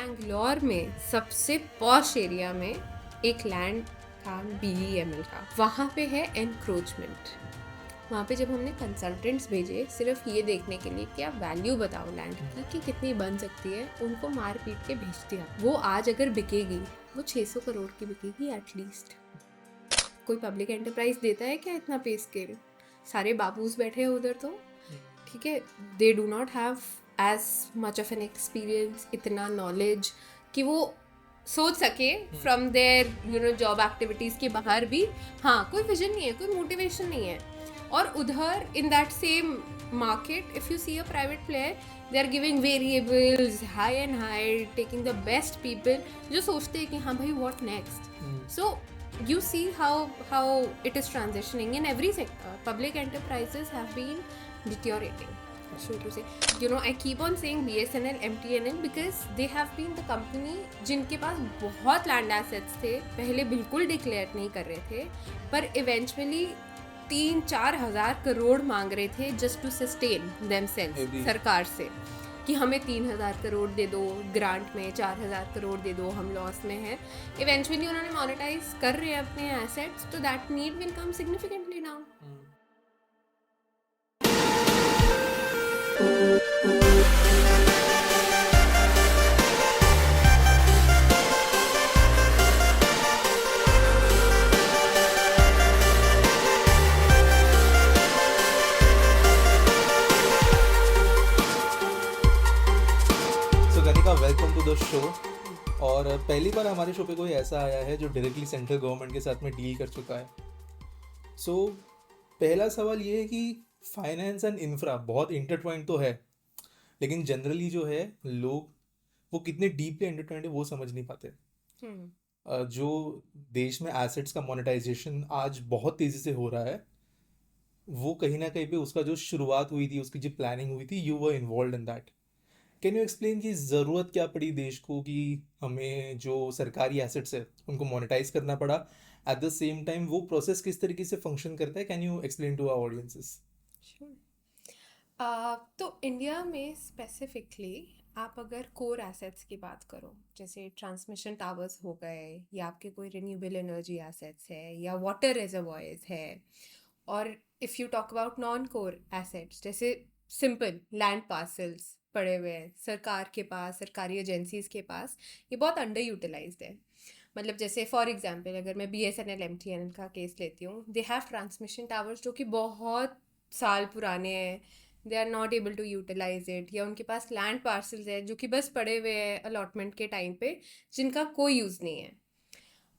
बैंगलोर में सबसे posh area में एक लैंड था BEML का। वहाँ पे है एनक्रोचमेंट। वहाँ पे जब हमने कंसल्टेंट्स भेजे सिर्फ ये देखने के लिए कि आप वैल्यू बताओ लैंड की कि कितनी बन सकती है, उनको मार पीट के भेज दिया। वो आज अगर बिकेगी वो 600 करोड़ की बिकेगी एटलीस्ट। कोई पब्लिक एंटरप्राइज देता है क्या इतना पे स्केल? सारे बाबूज बैठे हैं उधर तो ठीक है, they do not have as much of an experience, इतना नॉलेज कि वो सोच सके फ्रॉम देयर जॉब एक्टिविटीज़ के बाहर भी। हाँ, कोई विजन नहीं है, कोई मोटिवेशन नहीं है। और उधर in that same market if you see a private player, they are giving variables high and high, taking the best people जो सोचते हैं कि हाँ भाई what next. So you see how it is transitioning in every sector. Public enterprises have been deteriorating, so to say. I keep on saying BSNL, MTNL because they have been the company जिनके पास बहुत land assets थे, पहले बिल्कुल declare नहीं कर रहे थे, पर इवेंचुअली 3-4 हज़ार करोड़ मांग रहे थे जस्ट टू सस्टेन देमसेल्व्स सरकार से कि हमें 3,000 करोड़ दे दो ग्रांट में, 4,000 करोड़ दे दो, हम लॉस में हैं। इवेंचुअली उन्होंने मोनेटाइज कर रहे हैं अपने एसेट्स, तो that need will come significantly down. Welcome to the show. और पहली बार हमारे शो पे कोई ऐसा आया है जो डायरेक्टली सेंट्रल गवर्नमेंट के साथ में डील कर चुका है। सो पहला सवाल ये है कि फाइनेंस एंड इंफ्रा बहुत इंटरट्वाइंड तो है, लेकिन जनरली जो है लोग वो कितने डीपली इंटरट्वाइंड है वो समझ नहीं पाते। जो देश में एसेट्स का मोनेटाइजेशन आज बहुत तेज़ी से हो रहा है, वो कहीं ना कहीं पे उसका जो शुरुआत हुई थी, उसकी जो प्लानिंग हुई थी, you were involve in that. Can you explain कि ज़रूरत क्या पड़ी देश को कि हमें जो सरकारी एसेट्स है उनको मोनेटाइज करना पड़ा, एट द सेम टाइम वो प्रोसेस किस तरीके से फंक्शन करता है? Can you explain to our audiences? तो इंडिया में स्पेसिफिकली आप अगर कोर एसेट्स की बात करो, जैसे ट्रांसमिशन टावर्स हो गए, या आपके कोई रिन्यूएबल एनर्जी एसेट्स है, या वाटर रिजर्वॉयर्स है, और if you talk about non core assets जैसे सिंपल लैंड पार्सल्स पड़े हुए हैं सरकार के पास, सरकारी एजेंसीज के पास, ये बहुत अंडर यूटिलाइज्ड है। मतलब जैसे फॉर एग्जांपल अगर मैं BSNL MTNL का केस लेती हूँ, दे हैव ट्रांसमिशन टावर्स जो कि बहुत साल पुराने हैं, they are not able to utilise it, या उनके पास लैंड पार्सल्स है जो कि बस पड़े हुए हैं अलॉटमेंट के टाइम पे, जिनका कोई यूज़ नहीं है।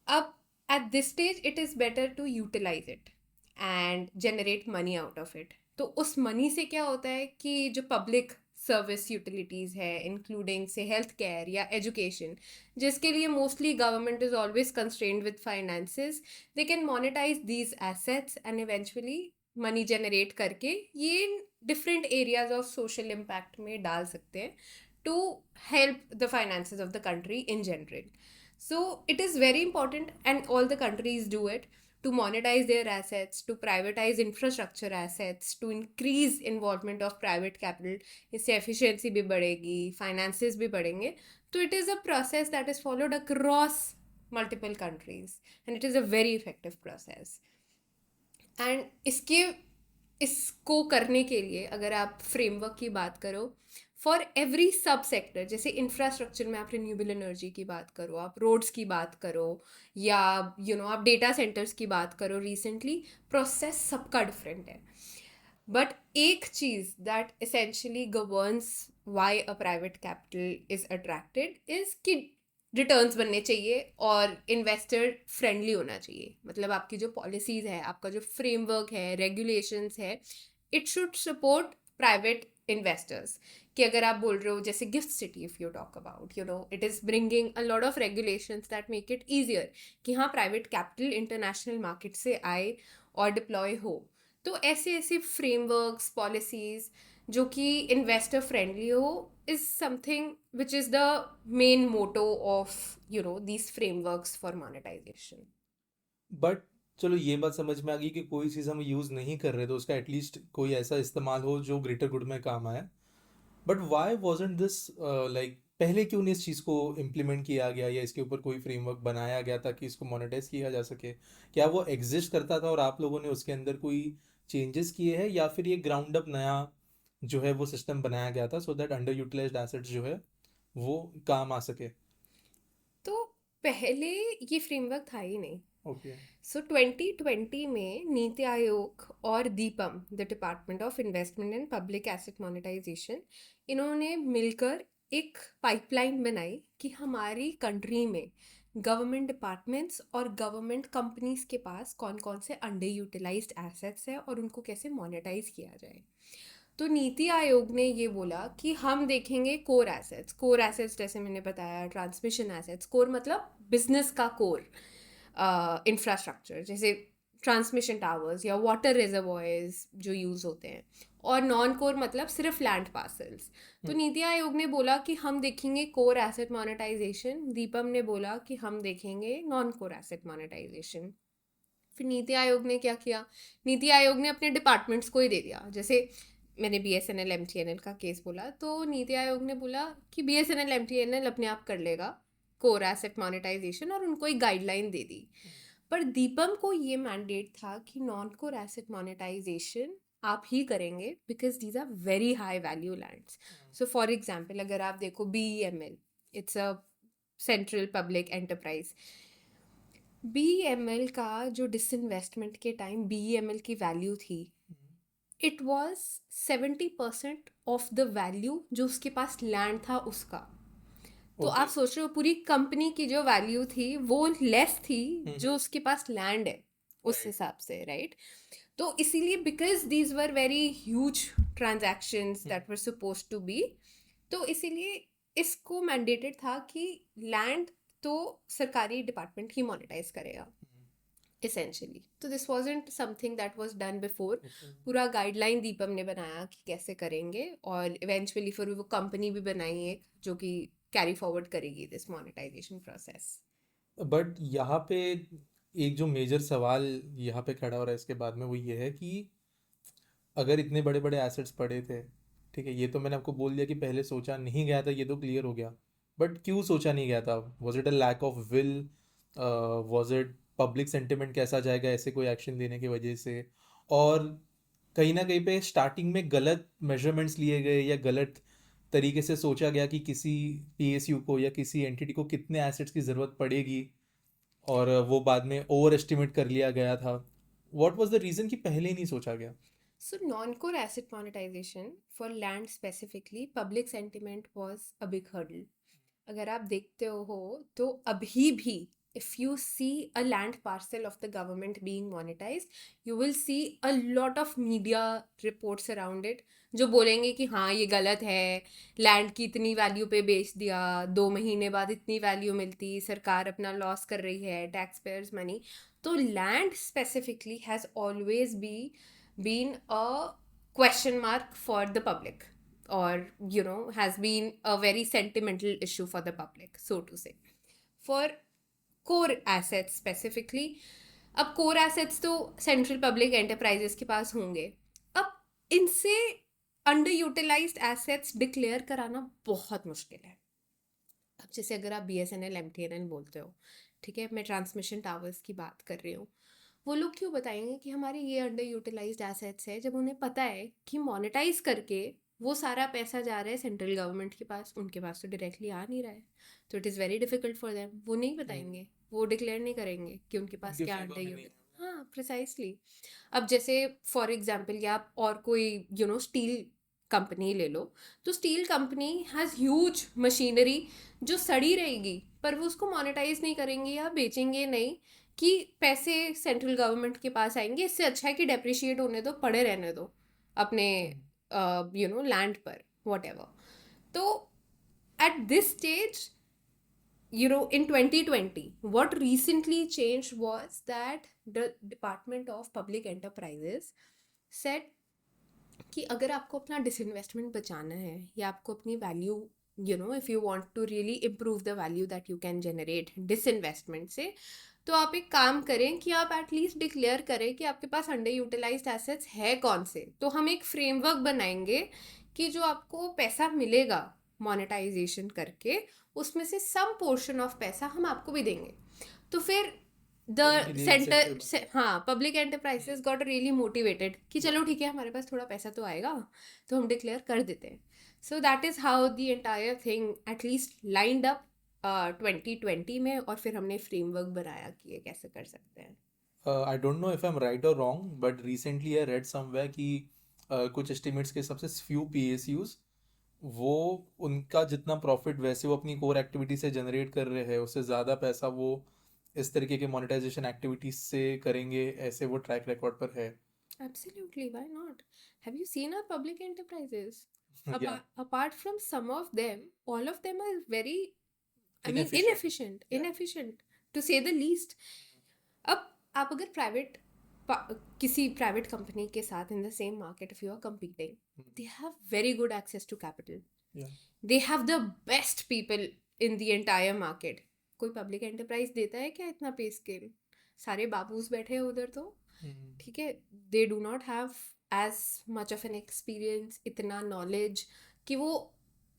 अब at this stage it is better to utilise it and generate money out of it. तो उस मनी से क्या होता है कि जो पब्लिक सर्विस यूटिलिटीज़ है, इंक्लूडिंग से हेल्थ केयर या एजुकेशन, जिसके लिए mostly government is always constrained with finances, they can monetise these assets and eventually money generate करके ये different areas of social impact में डाल सकते हैं to help the finances of the country in general. So it is very important, and all the countries do it, to monetize their assets, to privatize infrastructure assets, to increase involvement of private capital. इससे efficiency भी बढ़ेगी, finances भी बढ़ेंगे। तो it is a process that is followed across multiple countries, and it is a very effective process. And इसको करने के लिए अगर आप फ्रेमवर्क की बात करो, फॉर एवरी सब सेक्टर, जैसे इंफ्रास्ट्रक्चर में आप रिन्यूएबल एनर्जी की बात करो, आप रोड्स की बात करो, या आप डेटा सेंटर्स की बात करो, रिसेंटली प्रोसेस सबका डिफरेंट है। बट एक चीज़ that essentially governs why a private capital is attracted is कि रिटर्न्स बनने चाहिए और इन्वेस्टर फ्रेंडली होना चाहिए। मतलब आपकी जो पॉलिसीज़ है, आपका जो फ्रेमवर्क है, रेगुलेशंस है, it should support private investors. कि अगर आप बोल रहे हो जैसे gift city, if you talk about, it is bringing a lot of regulations that make it easier कि हाँ प्राइवेट कैपिटल इंटरनेशनल मार्केट से आए और डिप्लॉय हो। तो ऐसे ऐसे फ्रेमवर्क्स, पॉलिसीज़ जो कि इन्वेस्टर फ्रेंडली हो, is something which is the main motto of these frameworks for monetization. But चलो ये बात समझ में आ गई कि कोई चीज़ हम यूज़ नहीं कर रहे तो उसका एटलीस्ट कोई ऐसा इस्तेमाल हो जो ग्रेटर गुड में काम आए। But why wasn't this like पहले क्यों नहीं इस चीज़ को इम्प्लीमेंट किया गया या इसके ऊपर कोई फ्रेमवर्क बनाया गया ताकि इसको मोनेटाइज किया जा सके? क्या वो एग्जिस्ट करता था और आप लोगों ने उसके अंदर कोई चेंजेस किए हैं, या फिर ये ग्राउंड अप नया जो है वो सिस्टम बनाया गया था so that under utilized assets जो है वो काम आ सके? तो पहले ये फ्रेमवर्क था ही नहीं। ओके। सो 2020 में नीति आयोग और DIPAM, the department of investment and public asset monetization, इन्होंने मिलकर एक पाइपलाइन बनाई कि हमारी कंट्री में गवर्नमेंट डिपार्टमेंट्स और गवर्नमेंट कंपनीज के पास कौन कौन से अंडर यूटिलाइज्ड एसेट्स हैं और उनको कैसे मोनेटाइज किया जाए। तो नीति आयोग ने ये बोला कि हम देखेंगे कोर एसेट्स। कोर एसेट्स जैसे मैंने बताया, ट्रांसमिशन एसेट्स। कोर मतलब बिजनेस का कोर इंफ्रास्ट्रक्चर, जैसे ट्रांसमिशन टावर्स या वाटर रिजर्वॉयर्स जो यूज़ होते हैं। और नॉन कोर मतलब सिर्फ लैंड पार्सल्स। तो नीति आयोग ने बोला कि हम देखेंगे कोर एसेट मोनेटाइजेशन, दीपम ने बोला कि हम देखेंगे नॉन कोर एसेट मोनेटाइजेशन। फिर नीति आयोग ने क्या किया, नीति आयोग ने अपने डिपार्टमेंट्स को ही दे दिया। जैसे मैंने BSNL MTNL का केस बोला, तो नीति आयोग ने बोला कि BSNL MTNL अपने आप कर लेगा कोर एसेट मोनेटाइजेशन, और उनको एक गाइडलाइन दे दी। पर दीपम को ये मैंडेट था कि नॉन कोर एसेट मोनेटाइजेशन आप ही करेंगे, because these are very high value lands. So for example अगर आप देखो BEML, it's a central public enterprise. BEML का जो डिसइन्वेस्टमेंट के टाइम BEML की वैल्यू थी, it was 70% of the value जो उसके पास लैंड था उसका। तो ओके। आप सोच रहे हो पूरी कंपनी की जो वैल्यू थी वो लेस थी जो उसके पास लैंड है उस राइट। हिसाब से, राइट। तो इसीलिए because these were very huge transactions that were suppose to be, तो इसीलिए इसको मैंडेटेड था कि लैंड तो सरकारी डिपार्टमेंट ही मोनेटाइज करेगा essentially. तो this wasn't something that was done before. पूरा गाइडलाइन दीपम ने बनाया कि कैसे करेंगे, और इवेंचुअली फिर वो कंपनी भी बनाई एक जो कि कैरी फॉरवर्ड करेगी दिस मोनेटाइजेशन प्रोसेस। बट यहाँ पे एक जो मेजर सवाल यहाँ पे खड़ा हो रहा है इसके बाद में वो ये है कि अगर इतने बड़े बड़े एसेट्स पड़े थे, ठीक है, ये तो मैंने आपको बोल दिया कि पहले सोचा नहीं गया था, ये तो क्लियर हो गया। बट क्यों सोचा नहीं गया था? Was it a lack of will? Was it public sentiment कैसा जाएगा ऐसे कोई एक्शन लेने की वजह से? और कहीं ना कहीं पे स्टार्टिंग में गलत मेजरमेंट्स लिए गए या गलत तरीके से सोचा गया कि किसी PSU को या किसी एंटिटी को कितने एसेट्स की ज़रूरत पड़ेगी, और वो बाद में ओवर एस्टिमेट कर लिया गया था। व्हाट वाज द रीज़न कि पहले ही नहीं सोचा गया? So non-core asset monetization for land specifically, public sentiment was a big hurdle. अगर आप देखते हो तो अभी भी if you see a land parcel of the government being monetized, you will see a lot of media reports around it जो बोलेंगे कि हाँ ये गलत है, लैंड की इतनी वैल्यू पे बेच दिया, 2 महीने बाद इतनी वैल्यू मिलती, सरकार अपना लॉस कर रही है, टैक्स पेयर्स मनी। तो land specifically has always been a question mark for the public, or has been a very sentimental issue for the public, so to say. For core assets specifically, अब core assets तो central public enterprises के पास होंगे। अब इनसे under utilized assets declare कराना बहुत मुश्किल है। अब जैसे अगर आप BSNL MTNL बोलते हो, ठीक है, मैं ट्रांसमिशन टावर्स की बात कर रही हूँ, वो लोग क्यों बताएंगे कि हमारे ये अंडर यूटिलाइज्ड एसेट्स है, जब उन्हें पता है कि मोनेटाइज करके वो सारा पैसा जा रहा है सेंट्रल गवर्नमेंट के पास, उनके पास तो डायरेक्टली आ नहीं रहा है। तो it is very difficult for them, वो नहीं बताएंगे, वो डिक्लेयर नहीं करेंगे कि उनके पास उनके क्या फेवर अंडर में नहीं। यूटिल। हाँ प्रिसाइसली। अब जैसे फॉर एग्जाम्पल या आप और कोई स्टील कंपनी ले लो, तो steel company has huge machinery जो सड़ी रहेगी, पर वो उसको मोनेटाइज नहीं करेंगे या बेचेंगे नहीं कि पैसे सेंट्रल गवर्नमेंट के पास आएंगे। इससे अच्छा है कि डेप्रिशिएट होने दो, पड़े रहने दो अपने लैंड पर, वॉट एवर। तो eight this stage, in 2020, what recently changed was that the Department of Public Enterprises said कि अगर आपको अपना डिसइन्वेस्टमेंट बचाना है या आपको अपनी value, if you want to really improve the value that you can generate disinvestment से, तो आप एक काम करें कि आप एटलीस्ट डिक्लेयर करें कि आपके पास अंडर यूटिलाइज्ड एसेट्स है कौन से। तो हम एक फ्रेमवर्क बनाएंगे कि जो आपको पैसा मिलेगा मोनेटाइजेशन करके उसमें से सम पोर्शन ऑफ पैसा हम आपको भी देंगे। तो फिर द उनके लिए इंसेंटिव सेंटर, हाँ, public enterprises got really motivated कि चलो ठीक है, हमारे पास थोड़ा पैसा तो आएगा, तो हम डिक्लेयर कर देते हैं। So that is how the entire thing at least lined up 2020 में, और फिर हमने फ्रेमवर्क बनाया कि ये कैसे कर सकते हैं। I don't know if I am right और wrong, but recently I read somewhere कि कुछ एस्टिमेट्स के हिसाब से फ्यू पीएसयूज वो उनका जितना प्रॉफिट वैसे वो अपनी कोर एक्टिविटी से जनरेट कर रहे हैं, उससे ज़्यादा पैसा वो इस तरीके के मोनेटाइजेशन एक्टिविटीज से करेंगे, ऐसे वो ट्रैक रिकॉर्ड पर है। Absolutely, why not? Have you seen our public enterprises? या Apart from some of them, all of them are very, I mean, inefficient. या inefficient to say the least. अब आप अगर किसी प्राइवेट कंपनी के साथ in the same market if you are competing, they have very good access to capital. या They have the best people in the entire market. कोई public enterprise देता है क्या इतना पे स्केल? सारे बाबूस बैठे हैं उधर, तो ठीक है, they do not have as much of an experience, इतना नॉलेज कि वो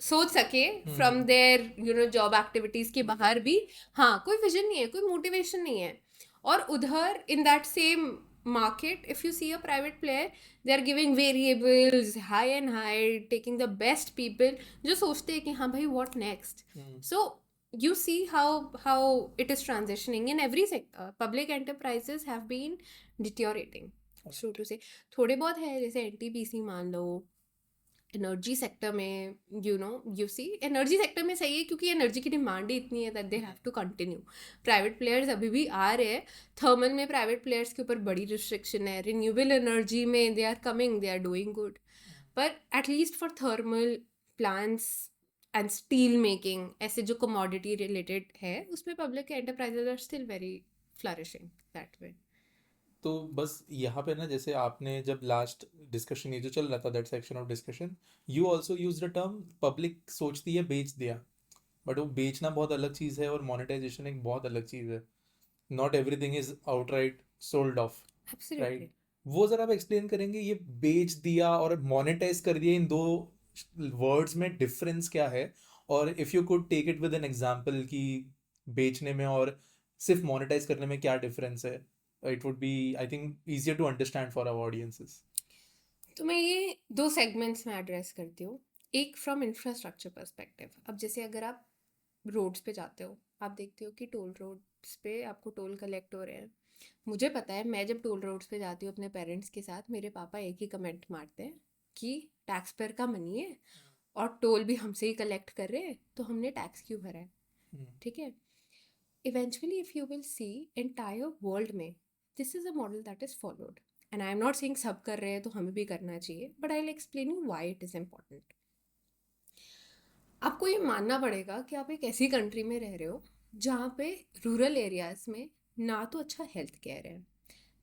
सोच सके फ्रॉम देयर जॉब एक्टिविटीज के बाहर भी। हाँ, कोई विजन नहीं है, कोई मोटिवेशन नहीं है। और उधर in that same market, if you see a private player, they are giving variables high and high, taking the best people, जो सोचते हैं कि हाँ भाई what next. So you see how it is transitioning in every sector. Public enterprises have been deteriorating, so to say. थोड़े बहुत है, जैसे NTPC मान लो, एनर्जी सेक्टर में, यू सी एनर्जी सेक्टर में सही है क्योंकि एनर्जी की डिमांड ही इतनी है that they have to continue. Private players अभी भी आ रहे हैं। थर्मल में प्राइवेट प्लेयर्स के ऊपर बड़ी रिस्ट्रिक्शन है। रिन्यूएबल एनर्जी में they are coming, they are doing good, पर at least for thermal plants and steel making, ऐसे जो कमोडिटी रिलेटेड है, उसमें public enterprises are still very flourishing that way. तो बस यहाँ पे ना, जैसे आपने जब लास्ट डिस्कशन ये जो चल रहा था, that section of discussion, you also use the term public सोचती है बेच दिया, बट वो बेचना बहुत अलग चीज़ है और मोनेटाइजेशन एक बहुत अलग चीज़ है। Not everything is outright sold off, absolutely. Right? वो ज़रा आप एक्सप्लेन करेंगे, ये बेच दिया और मोनेटाइज कर दिया, इन दो वर्ड्स में डिफरेंस क्या है? और if you could take it with an example कि बेचने में और सिर्फ मोनेटाइज करने में क्या डिफरेंस है, it would be, I think, easier to understand for our audiences. तो मैं ये दो सेगमेंट्स में एड्रेस करती हूँ। एक फ्रॉम इंफ्रास्ट्रक्चर पर्सपेक्टिव। अब जैसे अगर आप रोड्स पे जाते हो, आप देखते हो कि टोल रोड्स पे आपको टोल कलेक्ट हो रहे हैं। मुझे पता है, मैं जब टोल रोड्स पे जाती हूँ अपने पेरेंट्स के साथ, मेरे पापा एक ही कमेंट मारते हैं कि टैक्स पेयर का मनी है और टोल भी हमसे ही कलेक्ट कर रहे हैं, तो हमने टैक्स क्यों भरा है? ठीक है। Eventually if you will see entire world में this is a model that is followed, and I am not saying सब कर रहे हैं तो हमें भी करना चाहिए, but I will explain you why it is important. आपको ये मानना पड़ेगा कि आप एक ऐसी कंट्री में रह रहे हो जहाँ पे रूरल एरियाज में ना तो अच्छा हेल्थ केयर है,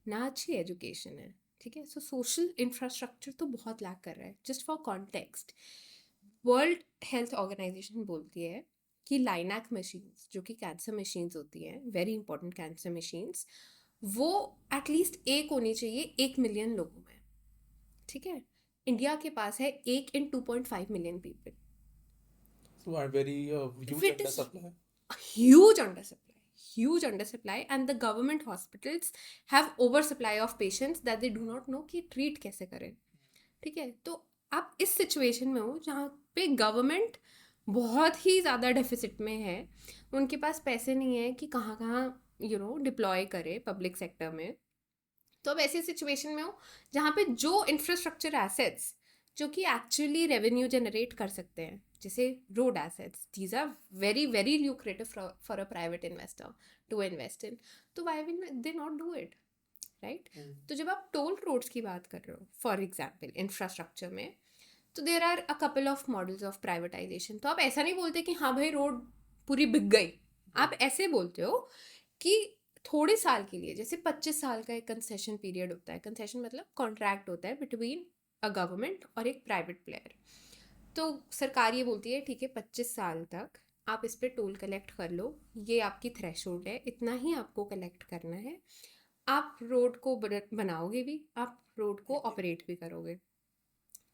ना अच्छी एजुकेशन है, ठीक है। सो सोशल इंफ्रास्ट्रक्चर तो बहुत लैक कर रहा है। Just for context, world health organization बोलती है कि लाइनैक मशीन्स, जो कि कैंसर मशीन्स होती हैं, वेरी इंपॉर्टेंट कैंसर मशीन्स, वो एटलीस्ट एक होनी चाहिए 1 मिलियन लोगों में, ठीक है। इंडिया के पास है 1 in 2.5 million people. So are very If huge it under is supply. huge undersupply, and the government hospitals have oversupply of patients that they do not know कि ट्रीट कैसे करें, ठीक है। तो आप इस सिचुएशन में हो जहाँ पे गवर्नमेंट बहुत ही ज़्यादा डेफिसिट में है, उनके पास पैसे नहीं है कि कहाँ कहाँ डिप्लॉय करे पब्लिक सेक्टर में। तो अब ऐसी सिचुएशन में हो जहाँ पे जो इंफ्रास्ट्रक्चर एसेट्स जो कि एक्चुअली रेवेन्यू जनरेट कर सकते हैं, जैसे road assets, these are very very lucrative for a private investor to invest in, तो why will they not do it, right? तो जब आप टोल रोड्स की बात कर रहे हो फॉर एग्जाम्पल इंफ्रास्ट्रक्चर में, तो there are a couple of models of privatization. तो आप ऐसा नहीं बोलते कि हाँ भाई रोड पूरी बिक गई, आप ऐसे बोलते हो कि थोड़े साल के लिए, जैसे 25 साल का एक कंसेशन पीरियड होता है। कंसेशन मतलब कॉन्ट्रैक्ट होता है बिटवीन अ गवर्नमेंट और एक प्राइवेट प्लेयर। तो सरकार ये बोलती है ठीक है 25 साल तक आप इस पे टोल कलेक्ट कर लो, ये आपकी थ्रेशोल्ड है, इतना ही आपको कलेक्ट करना है। आप रोड को बनाओगे भी, आप रोड को ऑपरेट भी करोगे।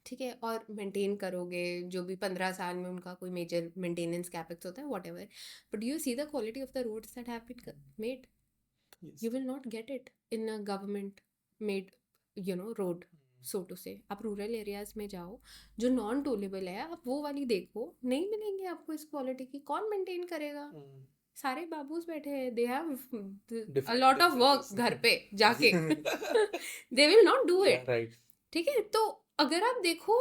ठीक है, और मेंटेन करोगे जो भी 15 साल में उनका कोई मेजर मेंटेनेंस कैपेक्स होता है whatever, but you see the quality of the roads that have been made, Yes. you will not get it in a government made road, so to say. आप rural areas में जाओ जो non टोलेबल है, आप वो वाली देखो, नहीं मिलेंगे आपको इस क्वालिटी की, कौन मेंटेन करेगा? सारे बाबूज बैठे हैं, they have a Different lot of work businesses. घर पे जाके, they will not do Yeah, it. right. ठीक है, तो अगर आप देखो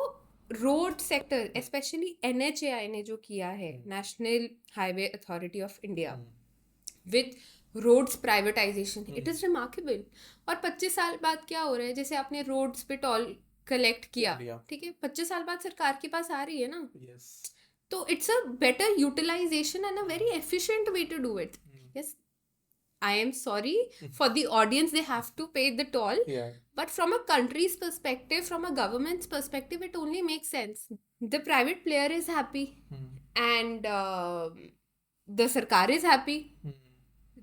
रोड सेक्टर, स्पेशली NHAI ने जो किया है, national highway authority of India, with roads privatization, it is remarkable. और 25 साल बाद क्या हो रहा है, जैसे आपने रोड्स पे टोल कलेक्ट किया, लिया। ठीक है, 25 साल बाद सरकार के पास आ रही है ना, Yes. तो it's a better utilization and a very efficient way to do it. Yes, I am sorry for the audience, they have to pay the toll, Yeah. but from a country's perspective, from a government's perspective, it only makes sense. The private player is happy, and the sarkar is happy.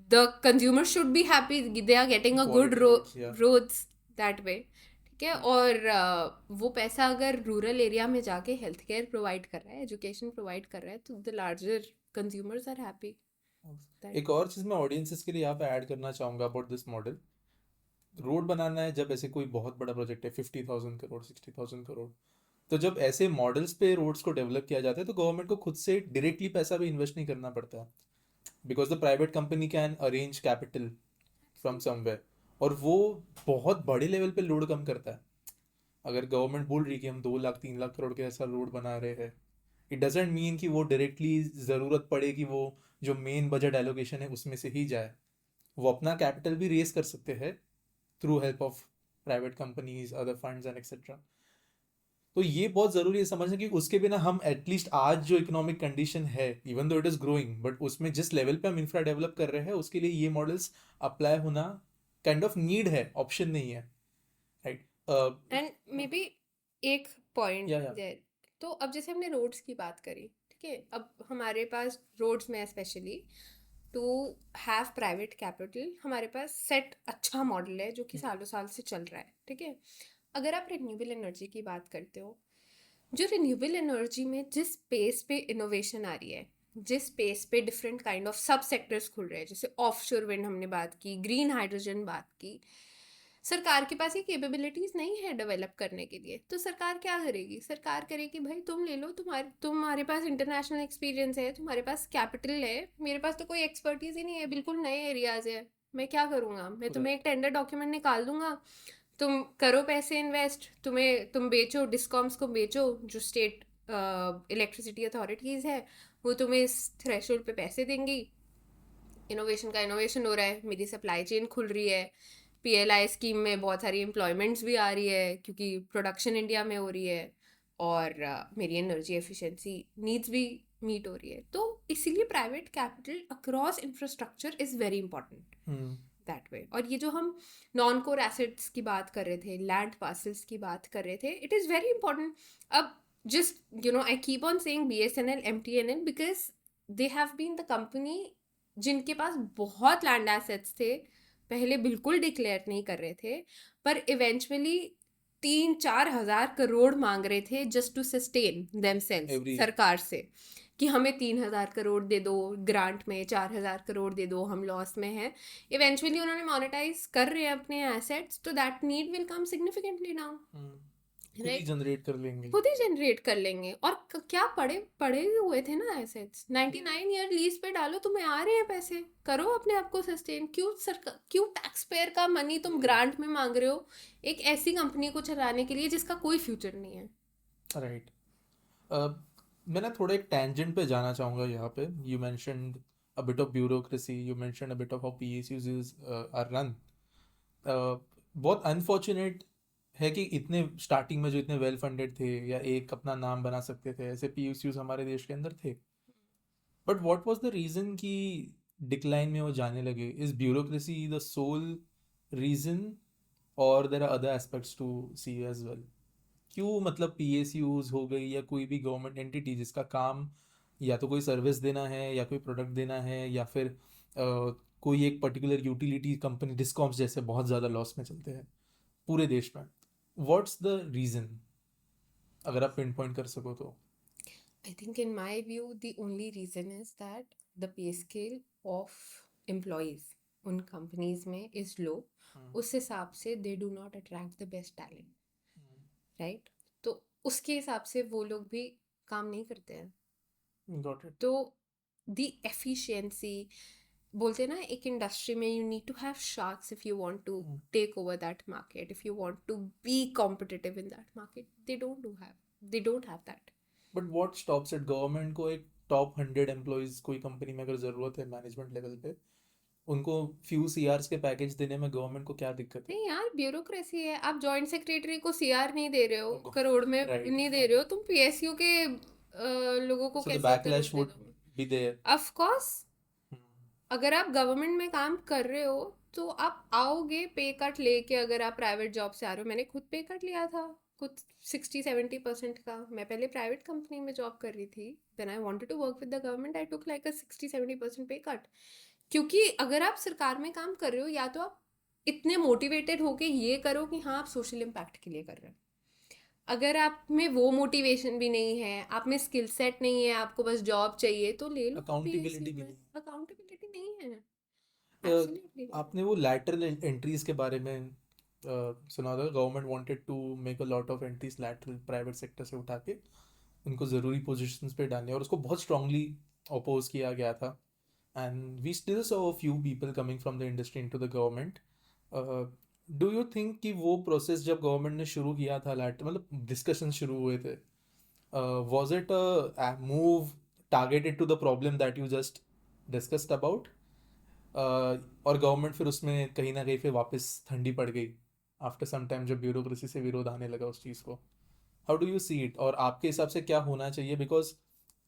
The consumer should be happy. They are getting a good Quality roads, yeah. roads that way. ठीक है, और वो पैसा अगर rural area में जाके health care provide कर रहा है, एजुकेशन प्रोवाइड कर रहा है, तो the larger consumers are happy. एक और चीज़ मैं ऑडियंसेस के लिए यहाँ पे ऐड करना चाहूँगा अबाउट दिस मॉडल। रोड बनाना है जब ऐसे कोई बहुत बड़ा प्रोजेक्ट है 50,000 करोड़ 60,000 करोड़, तो जब ऐसे मॉडल्स पे रोड्स को डेवलप किया जाता है तो गवर्नमेंट को खुद से डायरेक्टली पैसा भी इन्वेस्ट नहीं करना पड़ता, because the private company can arrange capital from somewhere, और वो बहुत बड़े लेवल पे लोड कम करता है। अगर गवर्नमेंट बोल रही है कि हम 2 लाख 3 लाख करोड़ के ऐसा रोड बना रहे हैं, इट डजेंट मीन कि वो डायरेक्टली ज़रूरत पड़े कि वो जो मेन बजट एलोकेशन है उसमें से ही जाए। वो अपना कैपिटल भी रेज कर सकते हैं through help of private companies, other funds and etcetera. तो ये बहुत ज़रूरी है समझना कि उसके बिना हम एटलीस्ट आज जो इकोनॉमिक कंडीशन है, even though it is growing, but उसमें जिस लेवल पे हम इंफ्रा डेवलप कर रहे हैं उसके लिए ये मॉडल्स अप्लाई होना काइंड ऑफ नीड है, ऑप्शन नहीं है, राइट। एंड मे बी एक पॉइंट या देयर, तो अब जैसे हमने रोड्स की बात करी, ठीक है, अब हमारे पास रोड्स में specially to have private capital, हमारे पास सेट अच्छा मॉडल है जो कि सालों साल से चल रहा है, ठीक है। अगर आप रिन्यूएबल एनर्जी की बात करते हो, जो रिन्यूएबल एनर्जी में जिस स्पेस पे इनोवेशन आ रही है, जिस स्पेस पे डिफरेंट काइंड ऑफ सब सेक्टर्स खुल रहे हैं, जैसे ऑफशोर विंड हमने बात की, ग्रीन हाइड्रोजन बात की, सरकार के पास ये कैपेबिलिटीज नहीं है डेवलप करने के लिए, तो सरकार क्या करेगी? सरकार करेगी भाई तुम ले लो, तुम्हारे पास इंटरनेशनल एक्सपीरियंस है, तुम्हारे पास कैपिटल है, मेरे पास तो कोई एक्सपर्टीज ही नहीं है, बिल्कुल नए एरियाज है, मैं क्या करूँगा? मैं तुम्हें एक टेंडर डॉक्यूमेंट निकाल दूंगा, तुम करो पैसे इन्वेस्ट, तुम बेचो, डिस्कॉम्स को बेचो, जो स्टेट इलेक्ट्रिसिटी अथॉरिटीज़ है वो तुम्हें इस थ्रेशोल्ड पे पैसे देंगी, इनोवेशन का इनोवेशन हो रहा है, मेरी सप्लाई चेन खुल रही है, PLI स्कीम में बहुत सारी एम्प्लॉयमेंट्स भी आ रही है क्योंकि प्रोडक्शन इंडिया में हो रही है, और मेरी एनर्जी एफिशिएंसी नीड्स भी मीट हो रही है। तो इसीलिए private capital across infrastructure is very important that way. और ये जो हम नॉन कोर एसेट्स की बात कर रहे थे, लैंड पार्सल्स की बात कर रहे थे, इट इज़ वेरी इंपॉर्टेंट। अब just I keep on saying BSNL, MTNL, because they have been the company जिनके पास बहुत लैंड एसेट्स थे, पहले बिल्कुल डिक्लेयर नहीं कर रहे थे, पर इवेंचुअली 3-4 हज़ार करोड़ मांग रहे थे जस्ट टू सस्टेन देमसेल्व्स सरकार से, कि हमें 3,000 करोड़ दे दो ग्रांट में, 4,000 करोड़ दे दो, हम लॉस में हैं। इवेंचुअली उन्होंने मोनेटाइज कर रहे हैं अपने एसेट्स, तो that need will come significantly down, खुद ही जनरेट कर लेंगे, खुद ही जनरेट कर लेंगे। और क्या पड़े हुए थे ना एसेट्स, 99 ईयर लीज पे डालो, तुम्हें आ रहे हैं पैसे, करो अपने आप को सस्टेन। क्यों टैक्स पेयर का मनी तुम ग्रांट में मांग रहे हो एक ऐसी कंपनी को चलाने के लिए जिसका कोई फ्यूचर नहीं है? राइट। मैं ना थोड़ा एक टेंजेंट पे जाना चाहूँगा यहाँ पे। You mentioned a bit of bureaucracy, you mentioned a bit of how PSUs are run. बहुत अनफॉर्चुनेट है कि इतने स्टार्टिंग में जो इतने वेल फंडेड थे या एक अपना नाम बना सकते थे, ऐसे PSUs हमारे देश के अंदर थे, but what was the reason कि डिक्लाइन में वो जाने लगे? Is bureaucracy the sole reason और there are other aspects to see as well? क्यों मतलब PSUs हो गई या कोई भी गवर्नमेंट एंटिटी जिसका काम या तो कोई सर्विस देना है या कोई प्रोडक्ट देना है या फिर कोई एक पर्टिकुलर यूटिलिटी कंपनी, डिस्कॉम्स जैसे बहुत ज़्यादा लॉस में चलते हैं पूरे देश में, व्हाट्स द रीज़न? अगर आप पिन पॉइंट कर सको तो। I think, in my view, the only reason is that the pay scale of employees उन companies में is low. उस हिसाब से they do not attract the best talent, right? तो उसके हिसाब से वो लोग भी काम नहीं करते हैं. Got it. तो the efficiency बोलते हैं ना, एक इंडस्ट्री में you need to have sharks if you want to take over that market, if you want to be competitive in that market. They don't have that. But what stops it? Government को एक top 100 employees कोई company में अगर ज़रूरत है management level पे, उनको few सीआर्स के पैकेज देने में गवर्नमेंट को क्या दिक्कत है? नहीं यार, ब्यूरोक्रेसी है. आप जॉइंट सेक्रेटरी को सीआर नहीं दे रहे हो, उनको करोड़ में राइट, नहीं दे रहे हो, तुम पीएसयू के लोगों को सो द कैसे करोड़ बैकलैश दे वुड दोगे? Be there. Of course. अगर आप गवर्नमेंट में काम कर रहे हो तो आप आओगे पे कट लेके. अगर आप प्राइवेट जॉब से आ रहे हो, मैंने खुद पे कट लिया था, कुछ 60-70% का. मैं पहले प्राइवेट कंपनी में जॉब कर रही थी. Then I wanted to work with the government. I took like a 60-70% pay cut. क्योंकि अगर आप सरकार में काम कर रहे हो, या तो आप इतने मोटिवेटेड होके ये करो कि हाँ आप सोशल इम्पैक्ट के लिए कर रहे हो. अगर आप में वो मोटिवेशन भी नहीं है, आप में स्किल सेट नहीं है, आपको बस जॉब चाहिए, तो ले लो अकाउंटेबिलिटी पीएसयू भी में. नहीं। अकाउंटेबिलिटी नहीं है. Uh, absolutely. आपने वो लैटरल एंट्रीज के बारे में सुना था? Government wanted to make a lot of entries lateral, private sector से उठा के उनको ज़रूरी पोजीशंस पे डालने, और उसको बहुत स्ट्रांगली अपोज किया गया था. And we still saw a few people coming from the industry into the government. Do you think कि वो प्रोसेस जब गवर्नमेंट ने शुरू किया था, लैट मतलब डिस्कशन शुरू हुए थे, was it a move targeted to the problem that you just discussed about? और गवर्नमेंट फिर उसमें कहीं ना कहीं फिर वापस ठंडी पड़ गई आफ्टर सम टाइम, जब ब्यूरोक्रेसी से विरोध आने लगा उस चीज़ को. How do you see it, और आपके हिसाब से क्या होना चाहिए? Because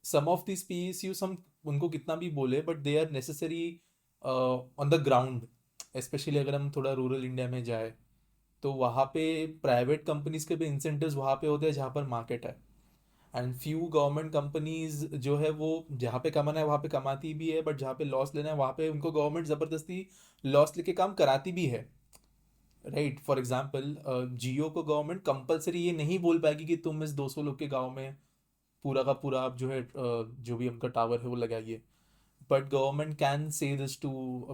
some of this PSU, some उनको कितना भी बोले but they are necessary on the ground. Specially अगर हम थोड़ा रूरल इंडिया में जाए तो वहाँ पे प्राइवेट कंपनीज के भी इंसेंटिव्स वहाँ पे होते हैं जहाँ पर मार्केट है. एंड फ्यू गवर्नमेंट कंपनीज जो है वो जहाँ पे कमाना है वहाँ पे कमाती भी है, बट जहाँ पे लॉस लेना है वहाँ पे उनको गवर्नमेंट ज़बरदस्ती लॉस लेके काम कराती भी है. राइट, फॉर एग्जाम्पल जियो को गवर्नमेंट कंपलसरी ये नहीं बोल पाएगी कि तुम इस 200 लोग के गांव में पूरा का पूरा आप जो है जो भी उनका टावर है वो लगाइए. But government can say this to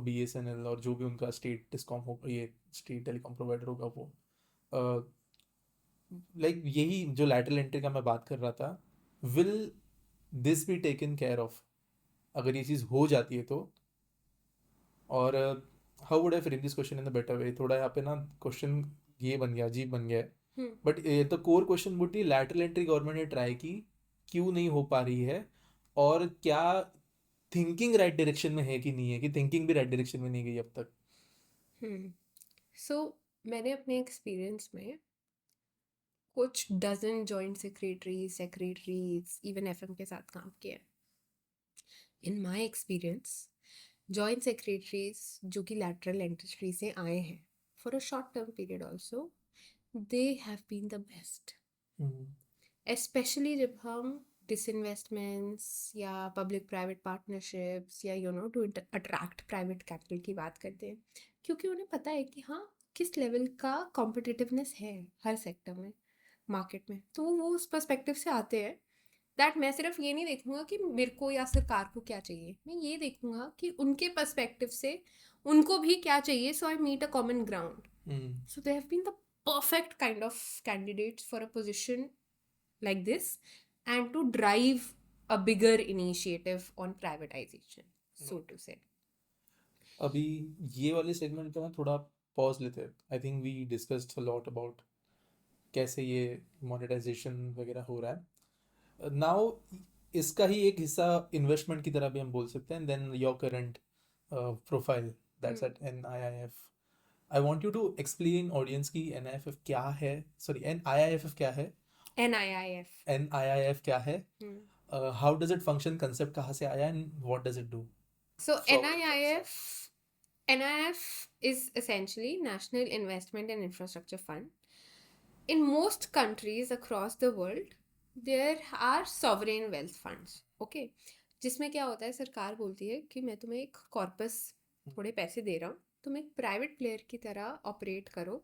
BSNL और जो भी उनका स्टेट डिस्कॉम हो, ये स्टेट टेलीकॉम प्रोवाइडर होगा वो. लाइक यही जो लैटरल एंट्री का मैं बात कर रहा था, will this be taken care of अगर ये चीज़ हो जाती है तो? और how would I frame this question in the better way? थोड़ा यहाँ पे ना क्वेश्चन ये बन गया, अजीब बन गया है, but the core question would be lateral entry government ने ट्राई की, क्यों नहीं हो पा रही है, और क्या थिंकिंग राइट डायरेक्शन में है कि नहीं है, कि थिंकिंग भी राइट डायरेक्शन में नहीं गई अब तक? सो मैंने अपने एक्सपीरियंस में कुछ dozen joint secretaries even FM के साथ काम किया. In my experience, joint secretaries जो कि लैटरल एंट्री से आए हैं for a short term period also, they have been the best. Specially जब हम डिसइन्वेस्टमेंट्स या पब्लिक प्राइवेट पार्टनरशिप्स या टू अट्रैक्ट प्राइवेट कैपिटल की बात करते हैं, क्योंकि उन्हें पता है कि हाँ किस लेवल का कॉम्पिटिटिवनेस है हर सेक्टर में, मार्केट में. तो वो उस पर्सपेक्टिव से आते हैं दैट मैं सिर्फ ये नहीं देखूंगा कि मेरे को या सरकार को क्या चाहिए, मैं ये देखूंगा कि उनके पर्सपेक्टिव से उनको भी क्या चाहिए. So I meet a common ground. So they have been the perfect kind of candidates for a position like this and to drive a bigger initiative on privatization, so to say. अभी ये वाले segment पे ना थोड़ा pause लेते हैं. I think we discussed a lot about कैसे ये मोनेटाइजेशन वगैरह हो रहा है. नाउ इसका ही एक हिस्सा इन्वेस्टमेंट की तरह भी हम बोल सकते हैं. Then your current profile that's at NIIF. I want you to explain audience की NIIF क्या है, सॉरी NIIF क्या है, NIIF. NIIF क्या है, how does it function, concept कहाँ से आया, and what does it do? So Sovereign NIIF is essentially National Investment and Infrastructure Fund. In most countries across the world, there are sovereign wealth funds. Okay, जिसमें क्या होता है, सरकार बोलती है कि मैं तुम्हें एक कॉर्पस थोड़े पैसे दे रहा हूँ, तुम एक प्राइवेट प्लेयर की तरह ऑपरेट करो,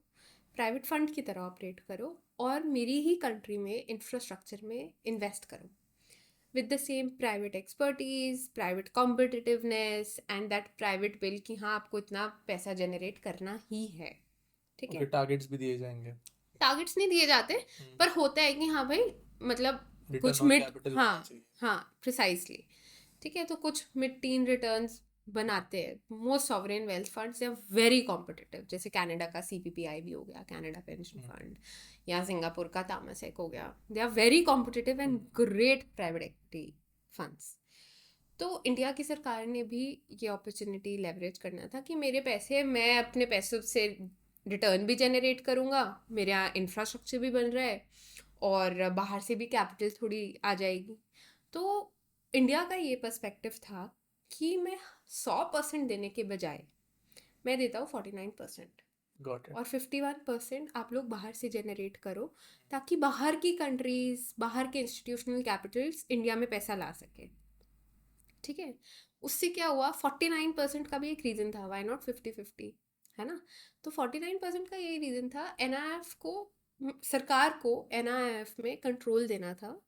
प्राइवेट फंड की तरह ऑपरेट करो, और मेरी ही कंट्री में इंफ्रास्ट्रक्चर में इन्वेस्ट करूँ with the same private expertise, private competitiveness and that private will कि हाँ आपको इतना पैसा जनरेट करना ही है, ठीक ओके, है। टारगेट्स भी दिए जाएंगे। टारगेट्स नहीं दिए जाते, पर होता है कि हाँ भाई मतलब कुछ रिटर्न ऑन मिड, कैपिटल हाँ होना चाहिए। हाँ प्रिसाइसली, ठीक है। तो कुछ मिड टीन रिटर्न्स बनाते हैं। Most sovereign wealth funds are very competitive, जैसे कनाडा का सीपीपीआई भी हो गया, कनाडा पेंशन फंड, या सिंगापुर का तामसेक हो गया। They are very competitive and great private equity funds. तो इंडिया की सरकार ने भी ये अपॉर्चुनिटी लेवरेज करना था कि मेरे पैसे, मैं अपने पैसों से रिटर्न भी जनरेट करूँगा, मेरे यहाँ इंफ्रास्ट्रक्चर भी बन रहा है और बाहर से भी कैपिटल थोड़ी आ जाएगी। तो इंडिया का ये पर्सपेक्टिव था कि मैं 100% देने के बजाय मैं देता हूँ 49%, गॉट इट। और 51% आप लोग बाहर से जनरेट करो, ताकि बाहर की कंट्रीज, बाहर के इंस्टीट्यूशनल कैपिटल्स इंडिया में पैसा ला सके, ठीक है। उससे क्या हुआ, 49% का भी एक रीज़न था, वाई नॉट 50-50, है ना। तो 49% का यही रीज़न था, एनआईएफ को, सरकार को एनआईएफ में कंट्रोल देना था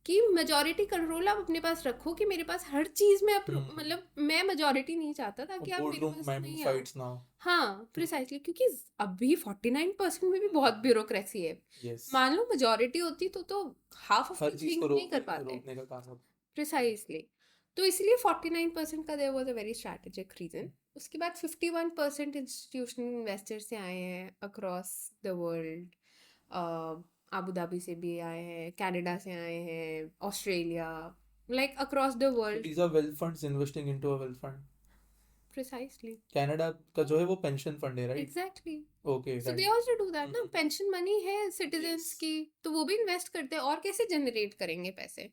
कि मेजॉरिटी कंट्रोल आप अपने पास रखो, कि मेरे पास हर चीज़ में मतलब मैं मेजॉरिटी नहीं चाहता था कि आप बोर्ड मेरे रूम पास में नहीं आओ। फाइट्स ना हो। हाँ प्रिसाइसली, क्योंकि अभी 49% में भी बहुत ब्यूरोक्रेसी है। यस, मान लो मेजॉरिटी होती तो हाफ ऑफ हर द चीज थिंग को नहीं कर पाते। रोकने का काम सब। प्रिसाइसली। तो इसलिए 49% का there was a very strategic reason. उसके बाद 51% इंस्टीट्यूशनल इन्वेस्टर से आए हैं across the world. Abu Dhabi से भी आए हैं, कनाडा से आए हैं, Australia, like across the So world. these are wealth funds investing into a wealth fund. Precisely, Canada का जो है वो पेंशन फंड है, right? Exactly. Okay, so they right. Also do that ना, पेंशन मनी है सिटीजन्स यस। की, तो वो भी इन्वेस्ट करते हैं। और कैसे जनरेट करेंगे पैसे?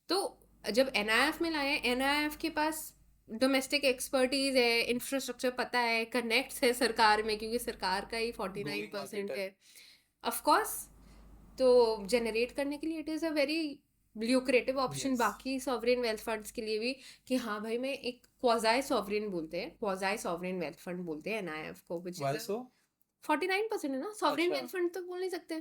तो जब एनआईएफ में लाए, एनआईएफ के पास डोमेस्टिक एक्सपर्टीज है, इंफ्रास्ट्रक्चर पता है, कनेक्ट्स है सरकार में, क्योंकि सरकार का ही ग्रोइंग मार्केट 49% है। है ऑफ कोर्स। तो जनरेट करने के लिए it is a very lucrative option, yes. बाकी सॉवरेन वेल्थ फंड्स के लिए भी, कि हाँ भाई मैं एक क्वाजाई सॉवरेन बोलते हैं, क्वाजाई सॉवरेन वेल्थ फंड बोलते हैं एनआईएफ को, विच वाई इज सो? 49% है ना, सॉवरेन अच्छा, वेल्थ फंड तो बोल नहीं सकते।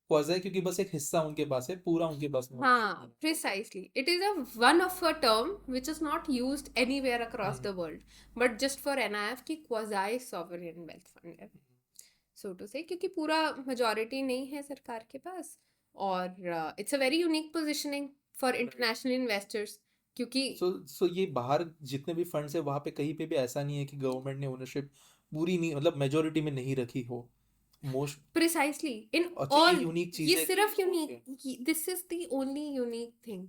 क्वाज़ी क्योंकि बस एक हिस्सा उनके पास है, पूरा उनके पास नहीं होता। हाँ precisely, it is a one of a term which is not used anywhere across the world, but just for NIF की क्वाजाई सॉवरेन वेल्थ फंड है, सो टू से, क्योंकि पूरा मेजॉरिटी नहीं है सरकार के पास। और it's a very unique positioning for international investors, क्योंकि सो ये बाहर जितने भी फंड्स है वहां पे कहीं पे भी ऐसा नहीं है कि गवर्नमेंट ने ओनरशिप पूरी नहीं, मतलब मेजोरिटी में नहीं रखी हो मोस्ट। प्रिसाइसली इन अच्छा, ये ऑल, यूनिक चीज ये है कि सिर्फ okay, unique, this is the only unique thing.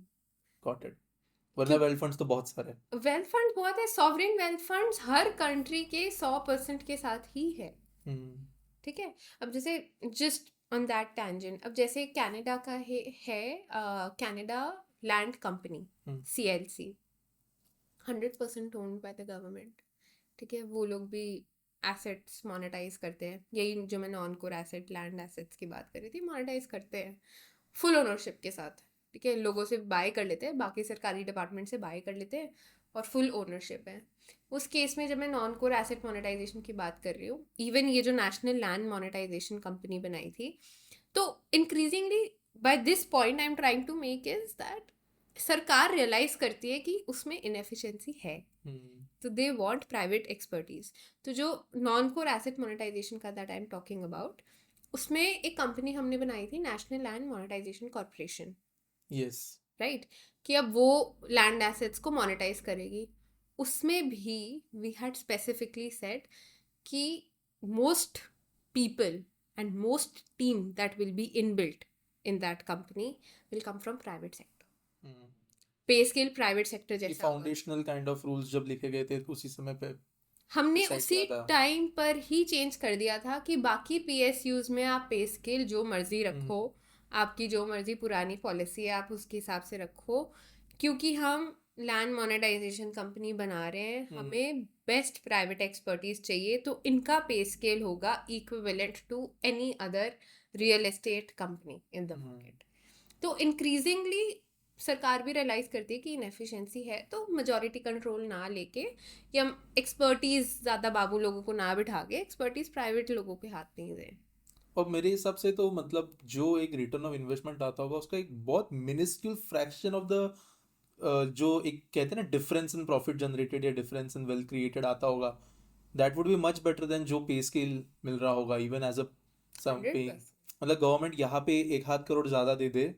Got it. वरना वेल्थ फंड्स तो बहुत सारे हैं। वेल्थ फंड बहुत है, सॉवरेन वेल्थ फंड्स हर कंट्री के 100% के साथ ही है, हम्म। ठीक है। अब जैसे जस्ट ऑन दैट टैंजेंट, अब जैसे कनाडा का है Canada land company, CLC, 100% owned by the government, ठीक है। वो लोग भी एसेट्स मोनेटाइज करते हैं, यही जो मैं non core asset land assets की बात कर रही थी, मोनेटाइज करते हैं फुल ओनरशिप के साथ, ठीक है। लोगों से बाय कर लेते हैं, बाकी सरकारी डिपार्टमेंट से बाय कर लेते हैं और फुल ओनरशिप है। उस केस में जब मैं नॉन कोर एसेट मोनेटाइजेशन की बात कर रही हूँ, इवन ये जो नेशनल लैंड मोनेटाइजेशन कंपनी बनाई थी, तो increasingly by this point I am trying to make is that सरकार रियलाइज करती है कि उसमें इनएफिशिएंसी है, तो दे वांट प्राइवेट एक्सपर्टीज। तो जो नॉन कोर एसेट मोनेटाइजेशन का that I am talking about, उसमें एक कंपनी हमने बनाई थी, national land monetisation corporation, yes. Right, कि अब वो लैंड एसेट्स को मोनेटाइज करेगी। उसमें भी वी हैड स्पेसिफिकली सेड कि most people and most team that will be inbuilt in that company will come from private sector, पे स्केल प्राइवेट सेक्टर ये जैसा होगा। फाउंडेशनल काइंड ऑफ रूल्स जब लिखे गए थे उसी समय पे हमने डिसाइड उसी किया था। टाइम पर ही चेंज कर दिया था कि बाकी PSUs में आप पे स्केल जो मर्जी रखो, आपकी जो मर्जी पुरानी पॉलिसी है आप उसके हिसाब से रखो, क्योंकि हम लैंड मोनेटाइजेशन कंपनी बना रहे हैं, हमें बेस्ट प्राइवेट एक्सपर्टीज चाहिए, तो इनका पे स्केल होगा equivalent to any other real estate company in the market. तो इंक्रीजिंगली सरकार भी रियलाइज करती है कि इनएफिशिएंसी है, तो मेजॉरिटी कंट्रोल ना लेके या एक्सपर्टीज ज़्यादा बाबू लोगों को ना बिठा के एक्सपर्टीज प्राइवेट लोगों के हाथ नहीं दें। और मेरे हिसाब से तो मतलब जो एक रिटर्न ऑफ इन्वेस्टमेंट आता होगा उसका एक बहुत मिनिस्क्यूल फ्रैक्शन ऑफ द जो एक कहते हैं ना डिफरेंस इन प्रॉफिट जनरेटेड या डिफरेंस इन वेल्थ क्रिएटेड आता होगा, that would be much better than जो पे स्केल मिल रहा होगा इवन एज अ सम पे। 100%। मतलब गवर्नमेंट यहाँ पे 1 आध करोड़ ज़्यादा दे दे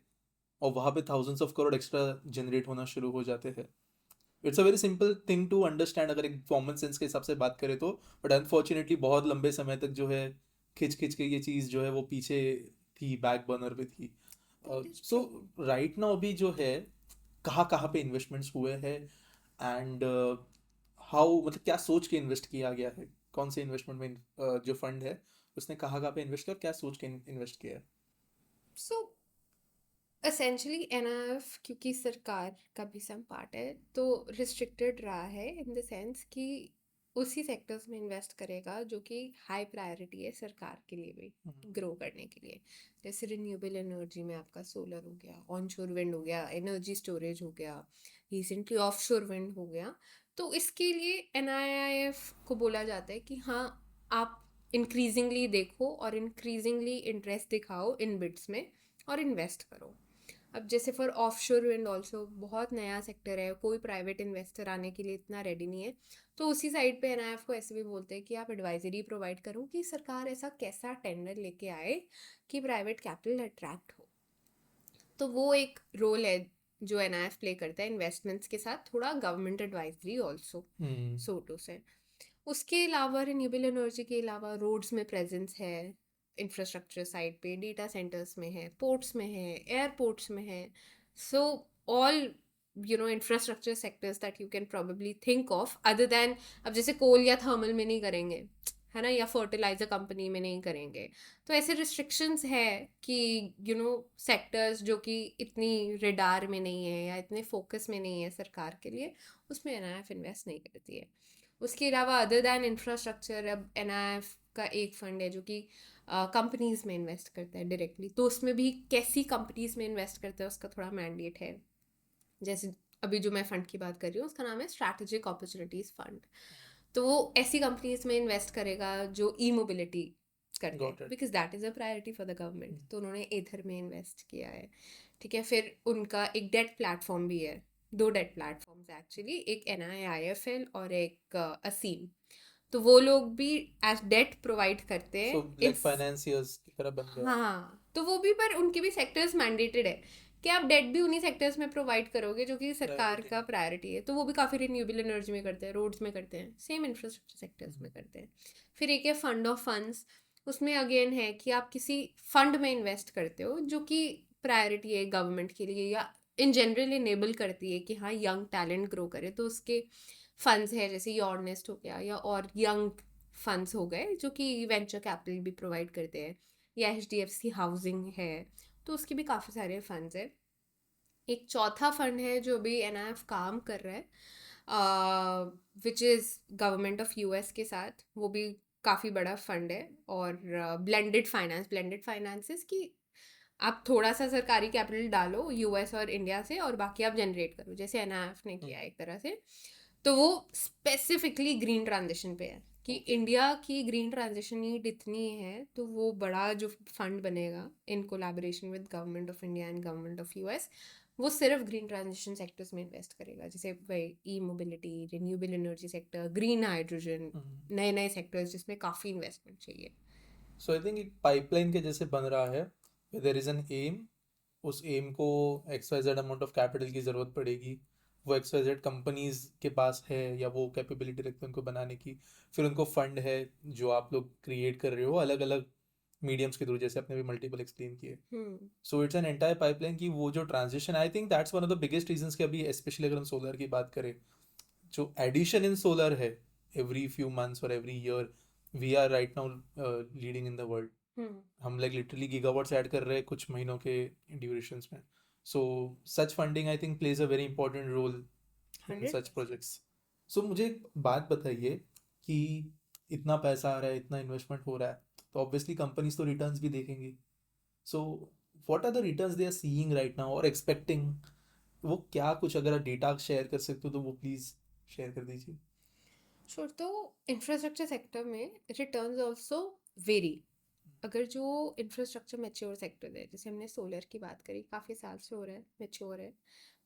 और वहाँ पे thousands of crore extra generate होना शुरू हो जाते हैं। It's a very simple thing to understand अगर एक कॉमन सेंस के हिसाब से बात करें तो, बट अनफॉर्चुनेटली बहुत लंबे समय तक जो है खिंच खिंच के ये चीज़ जो है वो पीछे थी, बैक बर्नर पे थी। That is so true. Right now अभी जो है कहाँ कहाँ पे इन्वेस्टमेंट्स हुए हैं एंड हाउ, मतलब क्या सोच के इन्वेस्ट किया गया है, कौन से इन्वेस्टमेंट में जो फंड है उसने कहाँ कहाँ पे इन्वेस्ट किया और क्या सोच के इन्वेस्ट किया है। सो एसेंशली एनआईएफ क्योंकि सरकार का भी सम पार्ट है तो रिस्ट्रिक्टेड रहा है इन द सेंस कि उसी सेक्टर्स में इन्वेस्ट करेगा जो कि हाई प्रायोरिटी है सरकार के लिए भी ग्रो करने के लिए। जैसे रिन्यूएबल एनर्जी में आपका सोलर हो गया, ऑनशोर विंड हो गया, एनर्जी स्टोरेज हो गया, रिसेंटली ऑफशोर विंड हो गया। तो इसके लिए एनआईआईएफ को बोला जाता है कि हाँ, आप इंक्रीजिंगली देखो और इंक्रीजिंगली इंटरेस्ट दिखाओ इन बिड्स में और इन्वेस्ट करो। अब जैसे फॉर ऑफशोर विंड ऑल्सो बहुत नया सेक्टर है, कोई प्राइवेट इन्वेस्टर आने के लिए इतना रेडी नहीं है। तो उसी साइड पे एनआईएफ को ऐसे भी बोलते हैं कि आप एडवाइजरी प्रोवाइड करो कि सरकार ऐसा कैसा टेंडर लेके आए कि प्राइवेट कैपिटल अट्रैक्ट हो। तो वो एक रोल है जो एनआईएफ प्ले करता है इन्वेस्टमेंट्स के साथ, थोड़ा government advisory also, so to say. उसके अलावा रिन्यूएबल एनर्जी के अलावा रोड्स में प्रेजेंस है, इंफ्रास्ट्रक्चर साइड पे डेटा सेंटर्स में है, पोर्ट्स में है, एयरपोर्ट्स में है। So all infrastructure sectors that you can probably think of other than, अब जैसे कोल या थर्मल में नहीं करेंगे है ना, या फर्टिलाइजर कंपनी में नहीं करेंगे। तो ऐसे रिस्ट्रिक्शंस है कि सेक्टर्स जो कि इतनी रेडार में नहीं है या इतने फोकस में नहीं है सरकार के लिए, उसमें एनआईएफ इन्वेस्ट नहीं करती है। उसके अलावा अदर दैन इंफ्रास्ट्रक्चर, अब एनआईएफ का एक फंड है जो कि कंपनीज में इन्वेस्ट करता है डायरेक्टली। तो उसमें भी कैसी कंपनीज में इन्वेस्ट करता है उसका थोड़ा मैंडेट है। जैसे अभी जो मैं फंड की बात कर रही हूँ उसका नाम है स्ट्रैटेजिक अपॉर्चुनिटीज फंड। तो वो ऐसी कंपनीज में इन्वेस्ट करेगा जो ई मोबिलिटी करते हैं, got it. Because that is a priority for the government. तो उन्होंने एथर में इन्वेस्ट किया है। ठीक है, फिर उनका एक डेट प्लेटफॉर्म भी है, दो डेट प्लेटफॉर्म्स एक्चुअली, एक NIIFL और एक असीम। तो वो लोग भी एज डेट प्रोवाइड करते सो हैं लाइक इस। फाइनेंसियर्स की तरह बन गया। हाँ, तो वो भी, पर उनके भी सेक्टर्स मैंडेटेड है कि आप डेट भी उन्हीं सेक्टर्स में प्रोवाइड करोगे जो कि सरकार प्रायोरिटी का है। प्रायोरिटी है। तो वो भी काफ़ी रिन्यूएबल एनर्जी में करते हैं, रोड्स में करते हैं, सेम इंफ्रास्ट्रक्चर सेक्टर्स में करते हैं। फिर एक है फंड ऑफ फंड्स। उसमें अगेन है कि आप किसी फंड में इन्वेस्ट करते हो जो कि प्रायोरिटी है गवर्नमेंट के लिए या इन जनरल इनेबल करती है कि हाँ यंग टैलेंट ग्रो करे। तो उसके फंड्स है जैसे योरनेस्ट हो गया या और यंग फंड्स हो गए जो कि वेंचर कैपिटल भी प्रोवाइड करते हैं, या HDFC हाउसिंग है। तो उसके भी काफ़ी सारे फंड्स है। एक चौथा फंड है जो भी एनआईएफ काम कर रहा है, which is government of US के साथ। वो भी काफ़ी बड़ा फंड है। और ब्लेंडेड फाइनेंसेस की आप थोड़ा सा सरकारी कैपिटल डालो यूएस और इंडिया से और बाकी आप जनरेट करो, जैसे एनआईएफ ने किया एक तरह से। तो वो स्पेसिफिकली ग्रीन ट्रांजिशन पे है कि ओके। इंडिया की ग्रीन ट्रांजिशन नीड इतनी है, तो वो बड़ा जो फंड बनेगा in collaboration with government of India and government of US, वो सिर्फ ग्रीन ट्रांजिशन सेक्टर्स में इन्वेस्ट करेगा, जैसे वही e mobility, renewable energy sector, green hydrogen, नए नए सेक्टर्स जिसमें काफ़ी इन्वेस्टमेंट चाहिए। सो आई थिंक एक पाइपलाइन के जैसे बन रहा है, देयर इज एन एम, उस एम को XYZ अमाउंट ऑफ कैपिटल की ज़रूरत पड़ेगी, वो XYZ कंपनीज के पास है या वो कैपेबिलिटी रखते हैं उनको बनाने की, फिर उनको फंड है जो आप लोग क्रिएट कर रहे हो अलग अलग मीडियम्स के थ्रू, जैसे आपने भी मल्टीपल एक्सप्लेन किए। Hmm. So it's an entire pipeline की वो जो transition, I think that's one of the biggest reasons कि अभी स्पेशली अगर हम सोलर की बात करें, जो एडिशन इन सोलर है एवरी फ्यू मंथ्स और every year, we are right now leading in the world. Hmm. हम लाइक लिटरली गीगावाट्स ऐड कर रहे हैं कुछ महीनों के ड्यूरेशंस में। So such funding I think plays a very important role in hundred. Such projects. So मुझे एक बात बताइए कि इतना पैसा आ रहा है, इतना इन्वेस्टमेंट हो रहा है, तो ऑब्वियसली कंपनीज तो रिटर्न्स भी देखेंगी। So what are the returns they are seeing right now और एक्सपेक्टिंग, वो क्या, कुछ अगर डेटा शेयर कर सकते हो तो वो प्लीज़ शेयर कर दीजिए। श्योर। तो इंफ्रास्ट्रक्चर सेक्टर में रिटर्न्स ऑल्सो वेरी। अगर जो इंफ्रास्ट्रक्चर मैच्योर सेक्टर है, जैसे हमने सोलर की बात करी, काफ़ी साल से हो रहा है, मैच्योर है,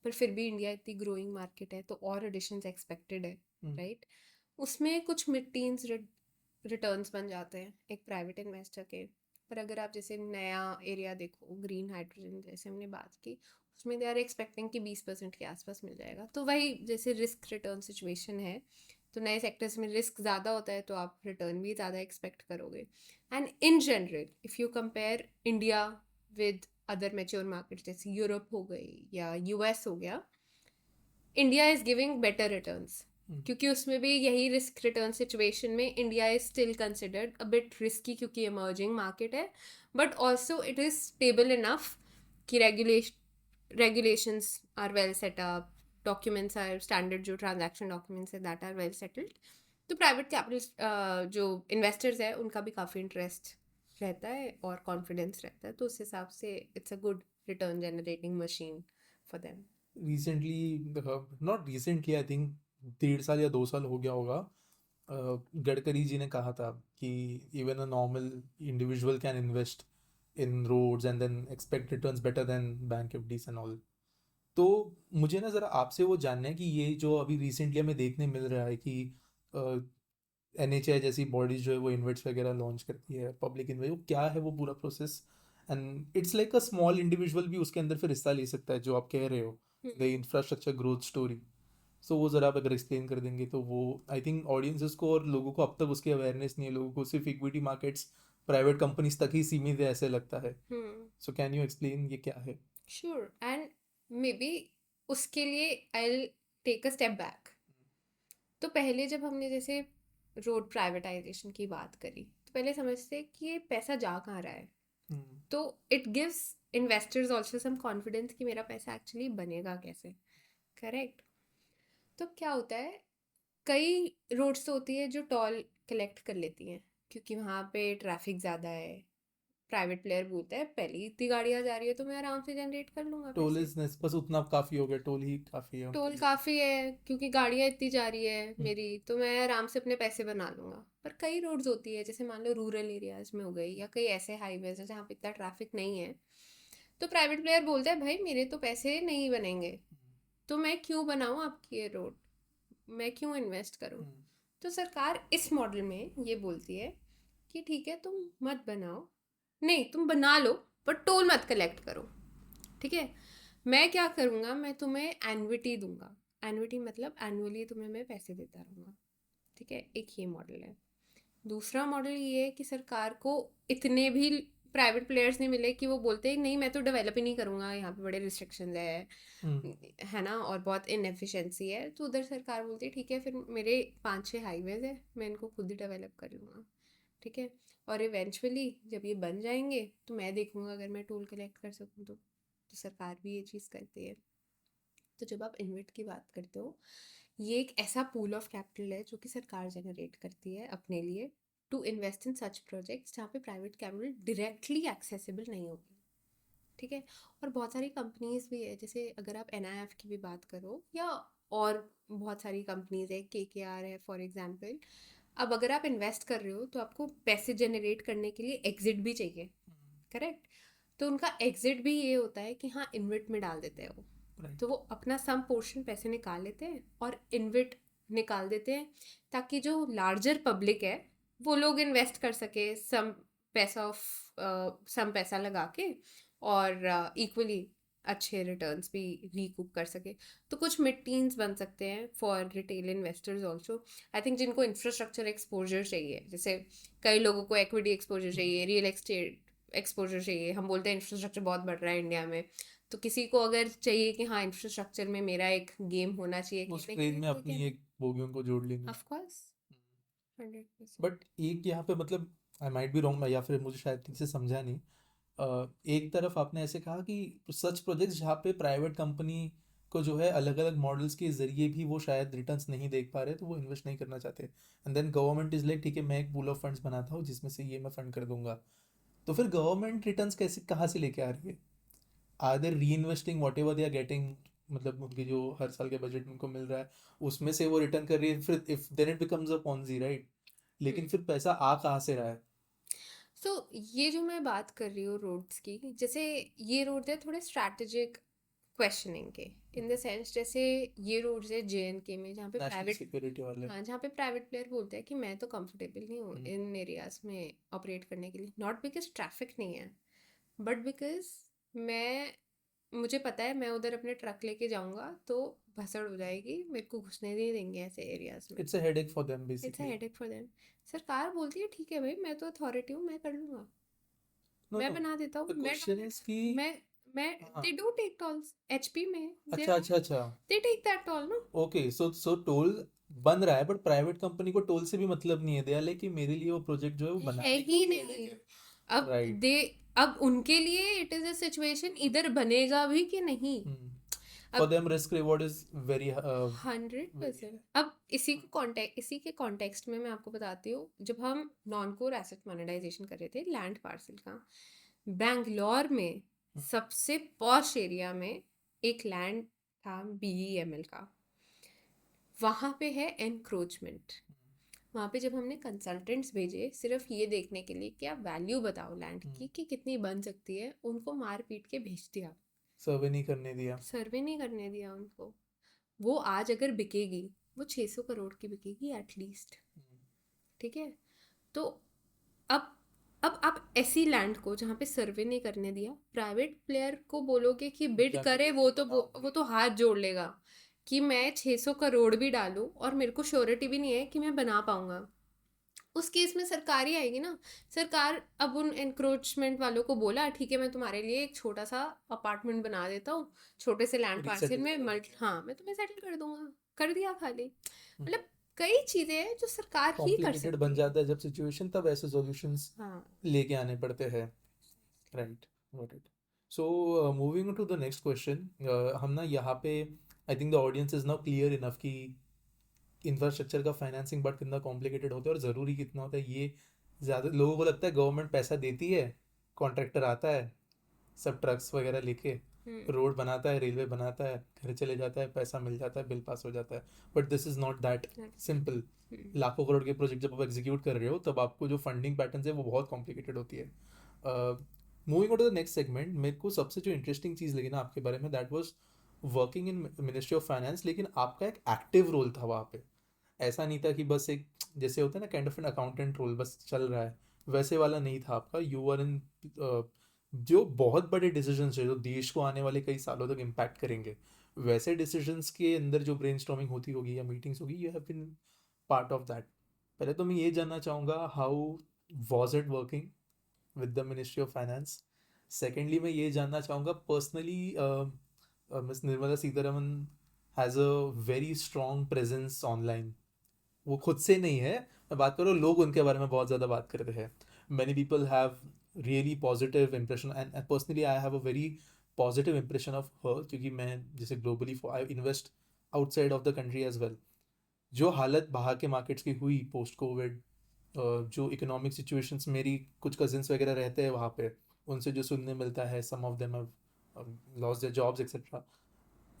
पर फिर भी इंडिया इतनी ग्रोइंग मार्केट है तो और एडिशंस एक्सपेक्टेड है, राइट? उसमें कुछ मिड टीन्स रिटर्न्स बन जाते हैं एक प्राइवेट इन्वेस्टर के। पर अगर आप जैसे नया एरिया देखो, ग्रीन हाइड्रोजन जैसे हमने बात की, उसमें दे आर एक्सपेक्टिंग कि 20% के आसपास मिल जाएगा। तो वही जैसे रिस्क रिटर्न सिचुएशन है, तो नए सेक्टर्स में रिस्क ज़्यादा होता है तो आप रिटर्न भी ज़्यादा एक्सपेक्ट करोगे। And in general if you compare India with other mature market जैसे यूरोप हो गई या यूएस हो गया, India is giving better returns, क्योंकि उसमें भी यही रिस्क रिटर्न सिचुएशन में India is still considered a bit risky, क्योंकि इमर्जिंग मार्केट है, but also it is stable enough कि regulations are well set up, documents are standard, जो transaction documents है that are well settled। तो private capital जो investors है उनका भी काफ़ी इंटरेस्ट रहता है और कॉन्फिडेंस रहता है, तो उस हिसाब से it's a good return generating machine for them. Recently, not recently, I think 1.5 साल या 2 साल हो गया होगा, गडकरी जी ने कहा था कि even a normal individual can invest in roads and then expect returns better than bank FDs and all. तो मुझे ना ज़रा आपसे वो जानना है कि ये जो अभी रिसेंटली हमें देखने मिल रहा है कि NHI जैसी बॉडीज जो है वो इन्वेट्स वगैरह लॉन्च करती है, पब्लिक इन्वेस्ट, वो क्या है वो पूरा process? And it's like a small individual भी उसके अंदर फिर हिस्सा ले सकता है, जो आप कह रहे हो, द इंफ्रास्ट्रक्चर ग्रोथ स्टोरी। सो वो ज़रा आप अगर एक्सप्लेन कर देंगे तो वो, आई थिंक ऑडियंसेस को और लोगों को अब तक उसकी अवेयरनेस नहीं है, लोगों को सिर्फ इक्विटी मार्केट्स प्राइवेट कंपनीज तक ही सीमित है ऐसे लगता है। सो कैन यू एक्सप्लेन ये क्या है? श्योर, एंड मे बी उसके लिए I take a step back. तो पहले जब हमने जैसे रोड प्राइवेटाइजेशन की बात करी, तो पहले समझते कि ये पैसा जा कहाँ रहा है, तो it gives investors also some confidence कि मेरा पैसा एक्चुअली बनेगा कैसे, करेक्ट? तो क्या होता है, कई रोड्स तो होती है जो टोल कलेक्ट कर लेती हैं, क्योंकि वहाँ पे ट्रैफिक ज़्यादा है। प्राइवेट प्लेयर बोलता है पहले ही इतनी गाड़ियाँ जा रही है तो मैं आराम से जनरेट कर लूँगा टोल पैसे। इज बस उतना काफ़ी हो गया, टोल ही काफ़ी है उनके टोल लिए। काफ़ी है क्योंकि गाड़ियाँ इतनी जा रही है मेरी, तो मैं आराम से अपने पैसे बना लूँगा। पर कई रोड्स होती है, जैसे मान लो रूरल एरियाज में हो गई, या कई ऐसे हाईवेज है जहाँ पे इतना ट्रैफिक नहीं है, तो प्राइवेट प्लेयर बोलता है भाई मेरे तो पैसे नहीं बनेंगे, तो मैं क्यों बनाऊँ आपकी ये रोड, मैं क्यों इन्वेस्ट करूँ? तो सरकार इस मॉडल में ये बोलती है कि ठीक है तुम मत बनाओ, नहीं तुम बना लो, पर टोल मत कलेक्ट करो, ठीक है? मैं क्या करूँगा, मैं तुम्हें एन्युटी दूंगा। एन्युटी मतलब एनुअली तुम्हें मैं पैसे देता रहूँगा, ठीक है? एक ये मॉडल है। दूसरा मॉडल ये है कि सरकार को इतने भी प्राइवेट प्लेयर्स नहीं मिले कि वो बोलते हैं नहीं मैं तो डेवलप ही नहीं करूँगा, यहाँ पे बड़े रिस्ट्रिक्शंस है ना, और बहुत इनएफिशिएंसी है, तो उधर सरकार बोलती है ठीक है फिर मेरे 5-6 हाईवेज है, मैं इनको खुद ही डेवलप कर लूँगा, ठीक है? और इवेंचुअली जब ये बन जाएंगे तो मैं देखूँगा अगर मैं टोल कलेक्ट कर सकूँ तो सरकार भी ये चीज़ करती है। तो जब आप इन्वेट की बात करते हो, ये एक ऐसा पूल ऑफ कैपिटल है जो कि सरकार जनरेट करती है अपने लिए to invest in such projects जहाँ पे प्राइवेट कैपिटल डायरेक्टली एक्सेसिबल नहीं होगी, ठीक है? और बहुत सारी कंपनीज भी है, जैसे अगर आप NIF की भी बात करो या और बहुत सारी कंपनीज है, KKR है फॉर एग्जांपल। अब अगर आप इन्वेस्ट कर रहे हो तो आपको पैसे जनरेट करने के लिए एग्जिट भी चाहिए, करेक्ट? तो उनका एग्जिट भी ये होता है कि हाँ इन्वेट में डाल देते हैं वो, तो वो अपना सम पोर्शन पैसे निकाल लेते हैं और इन्वेट निकाल देते हैं, ताकि जो लार्जर पब्लिक है वो लोग इन्वेस्ट कर सके सम पैसा लगा के, और इक्वली अच्छे रिटर्न्स भी रीकूप कर सके। तो कुछ मिड टीन्स बन सकते हैं for retail investors also. I think जिनको इंफ्रास्ट्रक्चर एक्सपोजर चाहिए, जैसे कई लोगों को एक्विटी एक्सपोजर चाहिए, रियल एस्टेट एक्सपोजर चाहिए, हम बोलते हैं इंफ्रास्ट्रक्चर बहुत बढ़ रहा है इंडिया में, तो किसी को अगर चाहिए कि हाँ इंफ्रास्ट्रक्चर में मेरा एक गेम होना चाहिए उस खेलने के ट्रेन लिए, में तो अपनी एक बोगियों को जोड़ लेंगे। Of course 100%। बट एक यहाँ पे मतलब, आई माइट बी रॉन्ग या फिर मुझे शायद ठीक से समझा नहीं, एक तरफ आपने ऐसे कहा कि सच प्रोजेक्ट्स जहाँ पे प्राइवेट कंपनी को जो है अलग अलग मॉडल्स के जरिए भी वो शायद रिटर्न्स नहीं देख पा रहे, तो वो इन्वेस्ट नहीं करना चाहते, and then government is like ठीक है मैं एक पूल ऑफ फंड्स बनाता हूँ जिसमें से ये मैं फंड कर दूंगा। तो फिर गवर्नमेंट रिटर्न्स कैसे कहाँ से लेके आ रही है? Are they reinvesting whatever they are getting, मतलब उनकी जो हर साल के बजट उनको मिल रहा है उसमें से वो रिटर्न कर रही है, फिर if then it becomes a Ponzi, right? लेकिन फिर पैसा आ कहाँ से रहा है? सो ये जो मैं बात कर रही हूँ रोड्स की, जैसे ये रोड्स है थोड़े स्ट्रैटेजिक क्वेश्चनिंग के, इन द सेंस जैसे ये रोड्स है JNK में जहाँ पे नेशनल प्राइवेट, सिक्योरिटी वाले। हाँ जहाँ पे प्राइवेट प्लेयर बोलते हैं कि मैं तो कंफर्टेबल नहीं हूँ हम्म, इन एरियाज में ऑपरेट करने के लिए, नॉट बिकॉज ट्रैफिक नहीं है बट बिकॉज मैं, मुझे पता है मैं उधर अपने ट्रक लेके जाऊंगा तो भसड़ हो जाएगी, मेरे को घुसने नहीं देंगे ऐसे एरियाज में। It's a headache for them it's a basically. Headache for them. सरकार बोलती है ठीक है भाई मैं तो अथॉरिटी हूँ, मैं कर लूंगा, नो मैं नो, बना देता हूँ, द क्वेश्चन इज कि मैं मैं हाँ, they do take tolls HP में, अच्छा अच्छा अच्छा, दे टेक दैट टोल ना। ओके, सो टोल बन रहा है बट प्राइवेट कंपनी को टोल से भी मतलब नहीं है, दे आर लाइक कि मेरे लिए वो प्रोजेक्ट जो है वो है बनाने को ही ही है नहीं। लेकिन। अब राइट। दे, अब उनके लिए इट इज अ सिचुएशन इधर बनेगा भी कि नहीं। फॉर अब them risk reward is very 100%। अब इसी के कॉन्टेक्स्ट में मैं आपको बताती हूँ, जब हम नॉन कोर एसेट मोनेटाइजेशन कर रहे थे लैंड पार्सल का, बैंगलोर में सबसे पॉश एरिया में एक लैंड था BEML का, वहाँ पे है एनक्रोचमेंट। वहाँ पे जब हमने कंसल्टेंट्स भेजे सिर्फ ये देखने के लिए कि आप वैल्यू बताओ लैंड की कि कितनी बन सकती है, उनको मार पीट के भेज दिया, सर्वे नहीं करने दिया। सर्वे नहीं करने दिया उनको। वो आज अगर बिकेगी वो 600 करोड़ की बिकेगी एटलीस्ट, ठीक है। तो अब अब आप ऐसी लैंड को जहाँ पे सर्वे नहीं करने दिया, प्राइवेट प्लेयर को बोलोगे कि बिड जाके करे, bid बनाओ। वो तो हाथ जोड़ लेगा कि मैं 600 करोड़ भी डालूं और मेरे को श्योरिटी भी नहीं है कि मैं बना पाऊंगा। उस केस में सरकार ही आएगी ना। सरकार अब उन एनक्रोचमेंट वालों को बोला ठीक है मैं तुम्हारे लिए एक छोटा सा अपार्टमेंट बना देता हूँ छोटे से लैंड पार्सल रीसेटल में, करा मल्ट देंगे। हाँ मैं तुम्हें सेटल कर दूंगा, कर दिया खाली। मतलब कई चीजें हैं जो सरकार ही कर कॉम्प्लिकेटेड बन सकती है। जाता है जब सिचुएशन, तब ऐसे सॉल्यूशंस हाँ। लेके आने पड़ते हैं। Right, got it. So moving to the next question, हम ना यहाँ पे I think the audience is now clear enough कि इंफ्रास्ट्रक्चर का फाइनेंसिंग बट कितना कॉम्प्लिकेटेड होता है और ज़रूरी कितना होता है। ये ज़्यादा लोगों को लगता है गवर्नमेंट पैसा देती है, कॉन्ट्रैक्टर आता है सब ट्रक्स वगैरह लेके, हम्म। रोड बनाता है, रेलवे बनाता है, घर चले जाता है, पैसा मिल जाता है, बिल पास हो जाता है। But this is not that simple. Hmm. लाखों करोड़ के प्रोजेक्ट जब आप एग्जीक्यूट कर रहे हो तब आपको जो फंडिंग पैटर्न है वो बहुत कॉम्प्लिकेटेड होती है। Moving on to the next segment, मेरे को सबसे जो इंटरेस्टिंग चीज़ लगी ना आपके बारे में, that was working in ministry of finance, लेकिन आपका एक एक्टिव रोल था वहाँ पे। ऐसा नहीं था कि बस एक जैसे होता है ना kind of an accountant role बस चल रहा है, वैसे वाला नहीं था आपका। यू आर इन जो बहुत बड़े डिसीजंस है जो देश को आने वाले कई सालों तक इम्पैक्ट करेंगे, वैसे डिसीजंस के अंदर जो ब्रेनस्टॉर्मिंग होती होगी या मीटिंग्स होगी, you have been part of that. पहले तो मैं ये जानना चाहूँगा, how was it working with the Ministry of Finance. Secondly मैं ये जानना चाहूँगा personally, miss Nirmala Sitharaman has a very strong presence online. वो खुद से नहीं है, मैं बात कर रहा हूँ लोग उनके बारे में बहुत ज़्यादा बात करते हैं। Many people have really positive impression and personally I have a very positive impression of her, क्योंकि मैं जैसे globally I invest outside of the country as well. जो हालत बाहर के मार्केट्स की हुई पोस्ट कोविड, जो इकोनॉमिक सिचुएशंस, मेरी कुछ कजिन्स वगैरह रहते हैं वहाँ पे, उनसे जो सुनने मिलता है, some of them have lost their jobs etcetera,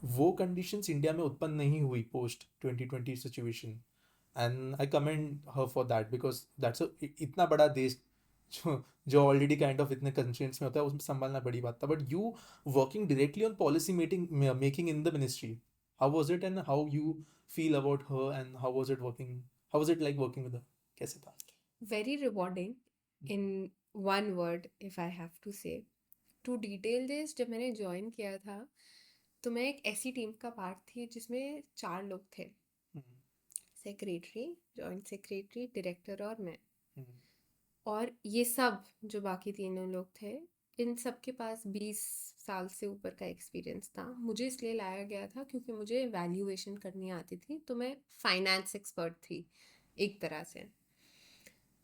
वो कंडीशंस इंडिया में उत्पन्न नहीं हुई post 2020 situation. And I commend her for that because that's इतना बड़ा देश जो ऑलरेडी काइंड ऑफ इतने कंस्ट्रेंट्स में होता है, उसमें संभालना बड़ी बात था। But you working directly on policy meeting making in the ministry, how was it and how you feel about her and how was it working, how was it like working with her, कैसे था? Very rewarding in one word if I have to say. To detail this, जब मैंने join किया था तो मैं एक ऐसी टीम का पार्ट थी जिसमें 4 लोग थे, सेक्रेटरी, जॉइंट सेक्रेटरी, डायरेक्टर और मैं। और ये सब जो बाकी तीनों लोग थे, इन सब के पास 20 साल से ऊपर का एक्सपीरियंस था। मुझे इसलिए लाया गया था क्योंकि मुझे वैल्यूएशन करनी आती थी, तो मैं फाइनेंस एक्सपर्ट थी एक तरह से।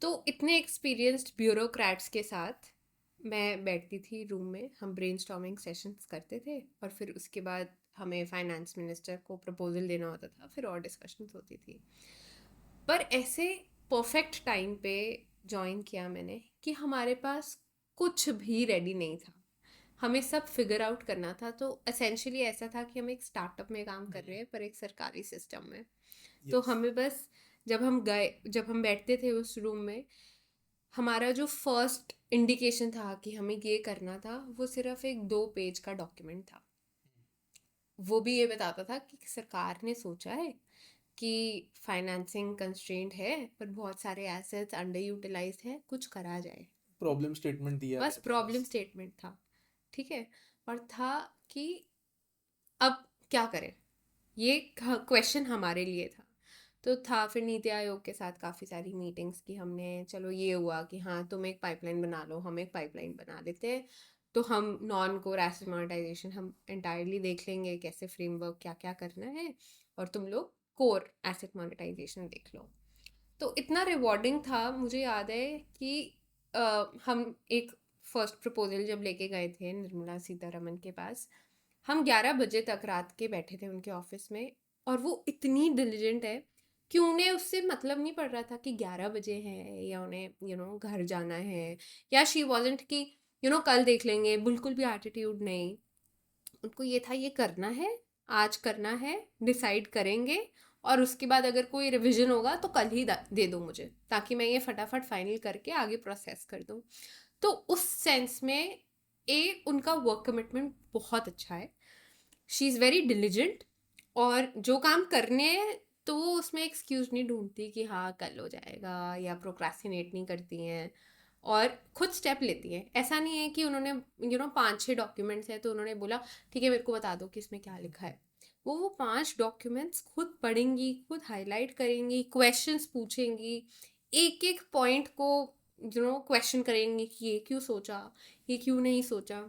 तो इतने एक्सपीरियंस्ड ब्यूरोक्रेट्स के साथ मैं बैठती थी रूम में, हम ब्रेनस्टॉर्मिंग सेशंस करते थे और फिर उसके बाद हमें फाइनेंस मिनिस्टर को प्रपोजल देना होता था, फिर और डिस्कशंस होती थी। पर ऐसे परफेक्ट टाइम पे ज्वाइन किया मैंने कि हमारे पास कुछ भी रेडी नहीं था, हमें सब फिगर आउट करना था। तो एसेंशियली ऐसा था कि हम एक स्टार्टअप में काम कर रहे हैं पर एक सरकारी सिस्टम में। तो यस। हमें बस, जब हम बैठते थे उस रूम में, हमारा जो फर्स्ट इंडिकेशन था कि हमें ये करना था वो सिर्फ एक 2 पेज का डॉक्यूमेंट था। वो भी ये बताता था कि सरकार ने सोचा है कि फाइनेंसिंग कंस्ट्रेंट है पर बहुत सारे एसेट्स अंडर यूटिलाइज्ड है, कुछ करा जाए। प्रॉब्लम स्टेटमेंट दिया बस गया था प्रॉब्लम बस। स्टेटमेंट था। ठीक है। और था कि अब क्या करें, ये क्वेश्चन हमारे लिए था। तो था फिर नीति आयोग के साथ काफ़ी सारी मीटिंग्स की हमने। चलो ये हुआ कि हाँ तुम एक पाइपलाइन बना लो, हम एक पाइपलाइन बना लेते हैं। तो हम नॉन कोर एसेट मोनेटाइजेशन हम एंटायरली देख लेंगे, कैसे फ्रेमवर्क क्या क्या करना है, और तुम लोग कोर एसेट मोनेटाइजेशन देख लो। तो इतना रिवॉर्डिंग था। मुझे याद है कि हम एक फर्स्ट प्रपोजल जब लेके गए थे निर्मला सीतारमन के पास, हम 11 बजे तक रात के बैठे थे उनके ऑफिस में। और वो इतनी डिलीजेंट है कि उन्हें उससे मतलब नहीं पड़ रहा था कि 11 बजे है या उन्हें घर जाना है, या शी वॉजेंट कि कल देख लेंगे, बिल्कुल भी एटीट्यूड नहीं। उनको ये था ये करना है, आज करना है, डिसाइड करेंगे, और उसके बाद अगर कोई रिवीजन होगा तो कल ही दे दो मुझे, ताकि मैं ये फटाफट फाइनल करके आगे प्रोसेस कर दूँ। तो उस सेंस में उनका वर्क कमिटमेंट बहुत अच्छा है। शी इज़ वेरी डिलीजेंट, और जो काम करने हैं तो वो उसमें एक्सक्यूज नहीं ढूंढती कि हाँ कल हो जाएगा, या प्रोक्रास्टिनेट नहीं करती हैं, और खुद स्टेप लेती हैं। ऐसा नहीं है कि उन्होंने 5-6 डॉक्यूमेंट्स हैं तो उन्होंने बोला ठीक है मेरे को बता दो कि इसमें क्या लिखा है। वो 5 डॉक्यूमेंट्स खुद पढ़ेंगी, खुद हाईलाइट करेंगी, क्वेश्चंस पूछेंगी, एक एक पॉइंट को क्वेश्चन करेंगी कि ये क्यों सोचा, ये क्यों नहीं सोचा।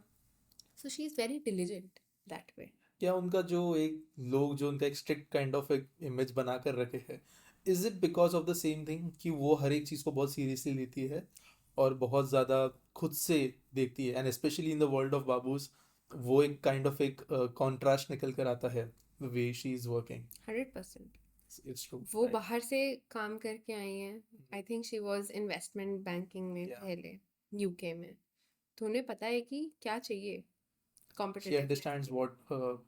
So she is very diligent that way. क्या उनका जो एक लोग जो उनका एक स्ट्रिक्ट काइंड ऑफ एक इमेज बना कर रखे हैं, is it because of the same thing कि वो हर एक चीज़ को बहुत सीरियसली लेती है और बहुत ज़्यादा खुद से देखती है, and specially in the world of babus वो एक काइंड ऑफ एक कॉन्ट्रास्ट निकल कर आता है, the way she is working. 100%। It's true वो राइट। बाहर से काम करके आई हैं। I think she was investment banking में या पहले, यूके में। तो उन्हें पता है कि क्या चाहिए शी कॉम्पिटिटिवनेस अंडरस्टैंड्स के लिए। व्हाट।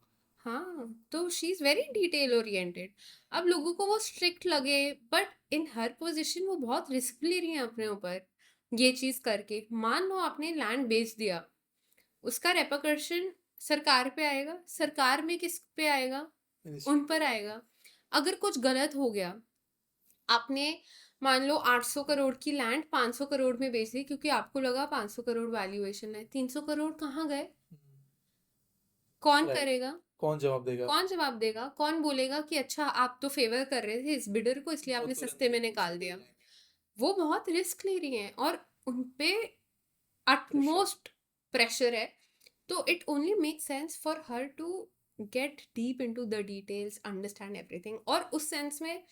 हाँ, तो she is very detail oriented. अब लोगों को वो स्ट्रिक्ट लगे, बट इन हर पोजीशन वो बहुत रिस्क ले रही हैं अपने ऊपर। ये चीज़ करके मान लो आपने लैंड बेच दिया, उसका रेपरकशन सरकार पे आएगा। सरकार में किस पे आएगा? मिनिस्ट्री उन पे पर आएगा। आएगा। अगर कुछ गलत हो गया, आपने मान लो 800 करोड़ की लैंड 500 करोड़ में बेच दी क्योंकि आपको लगा 500 करोड़ वैल्यूएशन है, 300 करोड़ कहाँ गए? कौन राइट। करेगा? कौन जवाब देगा? कौन जवाब देगा? कौन बोलेगा कि अच्छा आप तो फेवर कर रहे थे इस बिडर को इसलिए वो आपने तुरंत सस्ते में बिल्कुल निकाल सही दिया? जाएंगे। वो बहुत रिस्क ले रही हैं और उनपे प्रेशर। utmost प्रेशर है। तो it only make sense for her to get deep into the details, understand everything. और उस सेंस में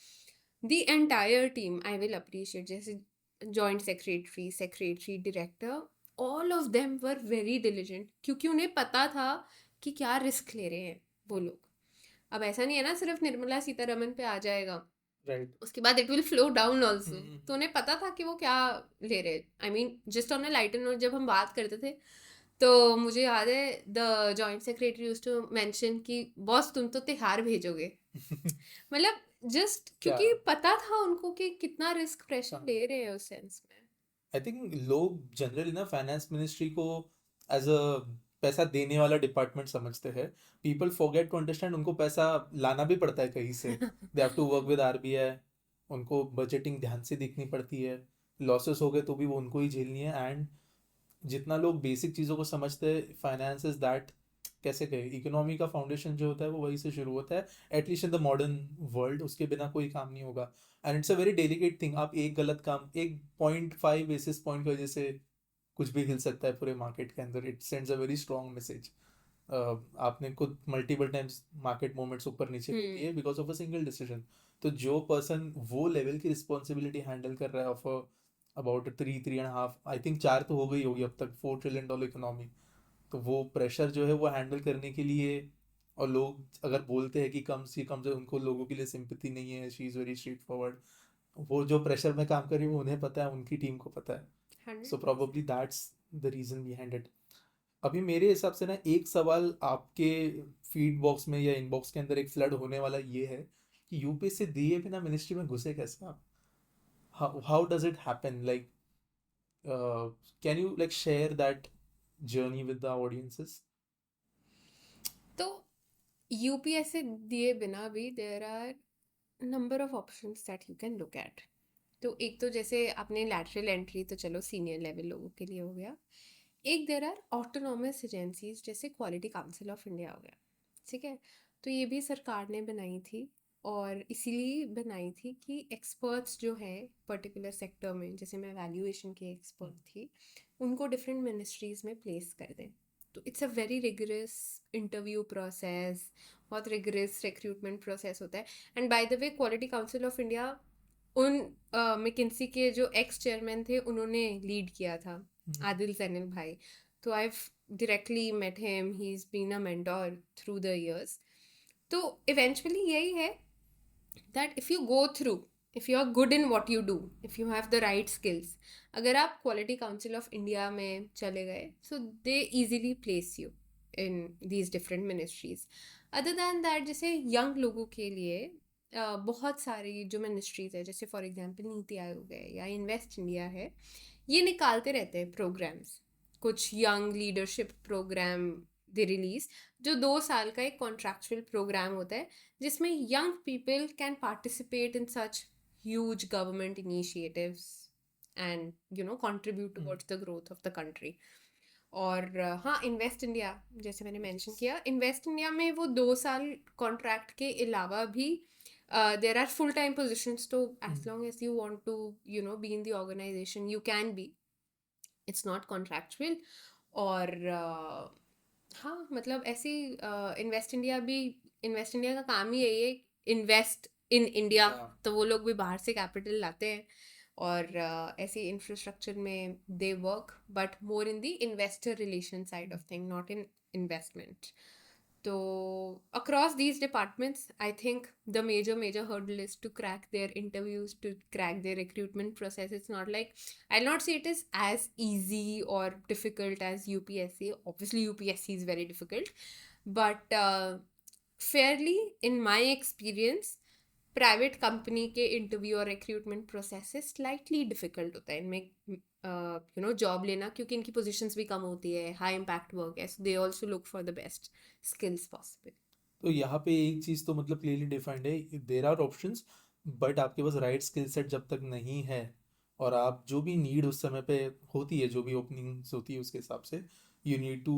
the entire team I will appreciate, जैसे joint secretary, secretary, director, all of them were very diligent, क्योंकि उन्हें पता था कि क्या रिस्क ले रहे हैं वो लोग। अब ऐसा नहीं है ना सिर्फ निर्मला सीतारमन पे आ जाएगा, राइट। उसके बाद it will flow down also. तो उन्हें पता था कि वो क्या ले रहे। I mean just on a lighter note जब हम बात करते थे तो मुझे याद है the joint secretary used to mention कि बॉस तुम तो तिहाड़ भेजोगे। मतलब जस्ट क्या? क्योंकि पता था उनको कि कितना रिस्क प्रेशर हाँ। ले रहे हैं उस सेंस में। आई थिंक लोग जनरली ना फाइनेंस मिनिस्ट्री को एज अ पैसा देने वाला डिपार्टमेंट समझते हैं। पीपल फॉरगेट टू अंडरस्टैंड उनको पैसा लाना भी पड़ता है कहीं से। They have to work with RBI. उनको बजटिंग ध्यान से देखनी पड़ती है। लॉसेस हो गए तो भी वो उनको ही झेलनी है। एंड जितना लोग बेसिक चीज़ों को समझते हैं, फाइनेंस इज दैट, कैसे कहे, इकोनॉमी का फाउंडेशन जो होता है वो वहीं से शुरू होता है, at least in the modern world. उसके बिना कोई काम नहीं होगा। And it's a very delicate thing. आप एक गलत काम, एक 0.5 बेसिस पॉइंट की वजह से कुछ भी हिल सकता है पूरे मार्केट के अंदर। It sends a very strong message. आपने खुद मल्टीपल टाइम्स मार्केट मूवमेंट्स ऊपर नीचे होती है hmm. Because of a single decision. तो जो पर्सन वो लेवल की रिस्पॉन्सिबिलिटी हैंडल कर रहा है ऑफ अबाउट 3-3.5, आई थिंक 4 तो हो गई होगी अब तक, $4 ट्रिलियन इकोनॉमी। तो वो प्रेशर जो है वो हैंडल करने के लिए, और लोग अगर बोलते हैं कि कम से उनको लोगों के लिए सिंपैथी नहीं है, she is very straight forward. वो जो प्रेशर में काम कर रही है वो उन्हें पता है, उनकी टीम को पता है। So hundred probably percent that's the reason behind it. अभी मेरे हिसाब से ना एक सवाल आपके फीड बॉक्स में या इनबॉक्स के अंदर एक फ्लड होने वाला ये है कि यूपीएससी दिए बिना मिनिस्ट्री में घुसे कैसे आप? How does it happen? Like Can you like share that journey with the audiences? तो यूपीएससी दिए बिना भी there are number of options that you can look at. तो एक तो जैसे आपने लैटरल एंट्री तो चलो सीनियर लेवल लोगों के लिए हो गया। एक देयर आर ऑटोनॉमस एजेंसीज जैसे क्वालिटी काउंसिल ऑफ इंडिया हो गया, ठीक है। तो ये भी सरकार ने बनाई थी और इसीलिए बनाई थी कि एक्सपर्ट्स जो हैं पर्टिकुलर सेक्टर में, जैसे मैं वैल्यूएशन की एक्सपर्ट थी, उनको डिफरेंट मिनिस्ट्रीज में प्लेस कर दें। तो it's a very rigorous interview process, बहुत रिगरस रिक्रूटमेंट प्रोसेस होता है। And by the way quality council of India उन मैकिन्सी के जो एक्स चेयरमैन थे उन्होंने लीड किया था, आदिल जैनिल भाई। तो I directly met him, he is been a mentor through the years. तो इवेंचुअली यही है that if you go through, if you are good in what you do, if you have the right skills, अगर आप quality council of India में चले गए, so they easily place you in these different ministries. other than that, जैसे young लोगों के लिए बहुत सारी जो मिनिस्ट्रीज है, जैसे फॉर एग्जांपल नीति आयोग है या इन्वेस्ट इंडिया है, ये निकालते रहते हैं प्रोग्राम्स, कुछ young leadership programme they release, जो 2 साल का एक कॉन्ट्रैक्चुअल प्रोग्राम होता है जिसमें young people can participate in such huge government initiatives and contribute towards the growth of the country. और हाँ, इन्वेस्ट इंडिया जैसे मैंने मेंशन किया, इन्वेस्ट इंडिया में वो 2 साल कॉन्ट्रैक्ट के अलावा भी there are full time positions. तो as long as you want to be in the organisation you can be, it's not contractual. और हाँ, मतलब ऐसी इन्वेस्ट इंडिया भी, इन्वेस्ट इंडिया का काम ही यही है, इन्वेस्ट इन इंडिया। तो वो लोग भी बाहर से कैपिटल लाते हैं और ऐसी इंफ्रास्ट्रक्चर में they work, but more in the investor relation side of thing, not in investment. तो across these departments, I think the major hurdle is to crack their interviews, to crack their recruitment process. It's not like, I'll not say it is as easy or difficult as UPSC. Obviously UPSC is very difficult, but fairly in my experience private company के interview और recruitment process से slightly difficult होता है इनमें job लेना, क्योंकि इनकी positions भी कम होती है, हाई इम्पैक्ट वर्क है, so they also look for the best skills possible. तो यहाँ पे एक चीज़ तो मतलब क्लियरली डिफाइंड है, देर आर ऑप्शंस, बट आपके पास राइट स्किल सेट जब तक नहीं है और आप जो भी नीड उस समय पे होती है, जो भी ओपनिंग्स होती है उसके हिसाब से यू नीड टू,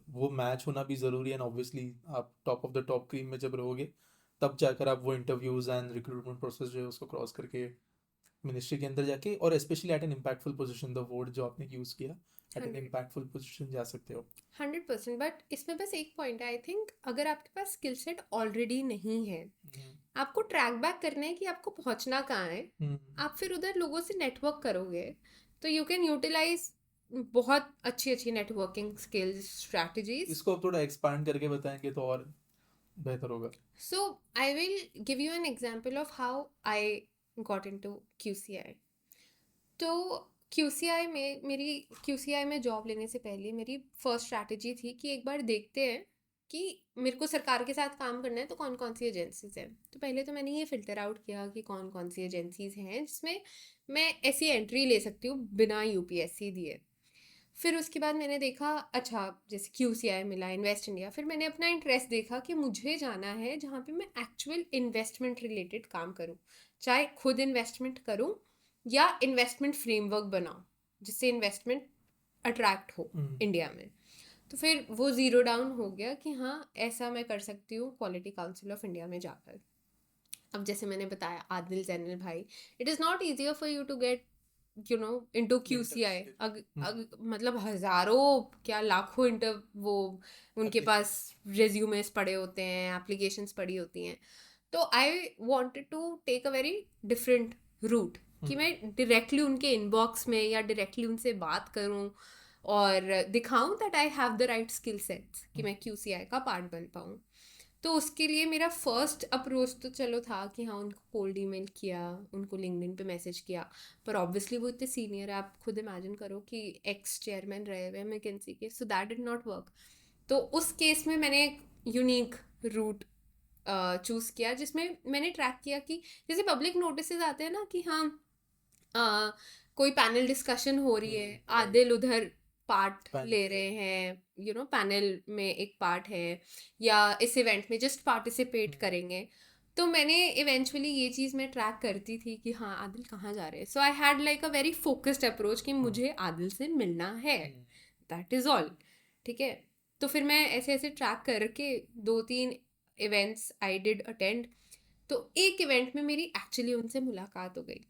वो मैच होना भी ज़रूरी है। एंड ऑब्वियसली आप top of the top cream में जब रहोगे तब जाकर आप वो इंटरव्यूज़ एंड रिक्रूटमेंट प्रोसेस जो है उसको क्रॉस करके मिनिस्ट्री के अंदर जाके, और specially at an impactful position, the word जो आपने यूज़ किया, एट एन 100 इम्पैक्टफुल पोजीशन जा सकते हो। 100%। बट इसमें बस एक पॉइंट है, आई थिंक अगर आपके पास स्किल सेट ऑलरेडी नहीं है, आपको ट्रैक बैक करना है कि आपको पहुंचना कहाँ है, आप फिर उधर लोगों से नेटवर्क करोगे तो यू कैन यूटिलाइज बहुत अच्छी अच्छी नेटवर्किंग स्किल्स स्ट्रैटेजीज। इसको आप थोड़ा एक्सपांड करके बताएंगे तो और बेहतर होगा। So I will give you an example of how I got into QCI. तो QCI में मेरी QCI में जॉब लेने से पहले मेरी फर्स्ट स्ट्रैटेजी थी कि एक बार देखते हैं कि मेरे को सरकार के साथ काम करना है तो कौन कौन सी एजेंसीज हैं। तो पहले तो मैंने ये फिल्टर आउट किया कि कौन कौन सी एजेंसीज हैं जिसमें मैं ऐसी एंट्री ले सकती हूँ बिना यूपीएससी दिए। फिर उसके बाद मैंने देखा, अच्छा जैसे QCI मिला, इन्वेस्ट इंडिया, फिर मैंने अपना इंटरेस्ट देखा कि मुझे जाना है जहाँ पे मैं एक्चुअल इन्वेस्टमेंट रिलेटेड काम करूँ, चाहे खुद इन्वेस्टमेंट करूँ या इन्वेस्टमेंट फ्रेमवर्क बनाऊँ जिससे इन्वेस्टमेंट अट्रैक्ट हो इंडिया में। तो फिर वो ज़ीरो डाउन हो गया कि हाँ ऐसा मैं कर सकती हूँ क्वालिटी काउंसिल ऑफ इंडिया में जाकर। अब जैसे मैंने बताया आदिल जैनिल भाई, it is not easier for you to get into QCI। मतलब हजारों क्या लाखों वो उनके पास रेज्यूमेस पड़े होते हैं, एप्लीकेशंस पड़ी होती हैं। तो I wanted to take a very different route कि मैं डायरेक्टली उनके इनबॉक्स में या डायरेक्टली उनसे बात करूं और दिखाऊं that I have the right skill sets कि मैं QCI का पार्ट बन पाऊं। तो उसके लिए मेरा फर्स्ट अप्रोच तो चलो था कि हाँ उनको कोल्ड ईमेल किया, उनको लिंक्डइन पे मैसेज किया, पर ऑब्वियसली वो इतने सीनियर है, आप खुद इमेजिन करो कि एक्स चेयरमैन रहे हुए मैकेंसी के, so that did not work. तो उस केस में मैंने एक यूनिक रूट चूज़ किया जिसमें मैंने ट्रैक किया कि जैसे पब्लिक नोटिस आते हैं ना कि हाँ आ, कोई पैनल डिस्कशन हो रही है, आदिल उधर पार्ट पैन ले रहे हैं, पैनल में एक पार्ट है, या इस इवेंट में जस्ट पार्टिसिपेट करेंगे। तो मैंने इवेंचुअली ये चीज़ मैं ट्रैक करती थी कि हाँ आदिल कहाँ जा रहे हैं। So I had like a very focused approach कि मुझे आदिल से मिलना है, दैट इज़ ऑल। ठीक है। तो फिर मैं ऐसे ऐसे ट्रैक करके 2-3 इवेंट्स आई डिड अटेंड। तो एक इवेंट में मेरी एक्चुअली उनसे मुलाकात हो गई।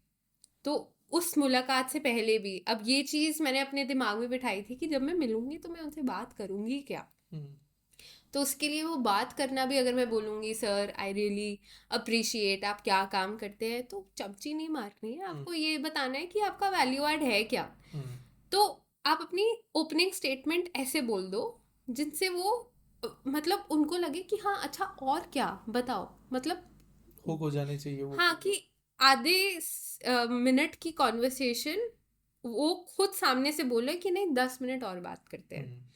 तो उस मुलाकात से पहले भी अब ये चीज़ मैंने अपने दिमाग में बिठाई थी कि जब मैं मिलूंगी तो मैं उनसे बात करूंगी क्या। तो उसके लिए वो बात करना भी, अगर मैं बोलूँगी सर आई रियली अप्रिशिएट आप क्या काम करते हैं, तो चमची नहीं मारनी है, आपको ये बताना है कि आपका वैल्यू ऐड है क्या। तो आप अपनी ओपनिंग स्टेटमेंट ऐसे बोल दो जिनसे वो मतलब उनको लगे कि हाँ अच्छा और क्या बताओ, मतलब हुक हो जाने चाहिए वो। हाँ कि आधे मिनट की कॉन्वर्सेशन वो खुद सामने से बोले कि नहीं 10 मिनट और बात करते हैं।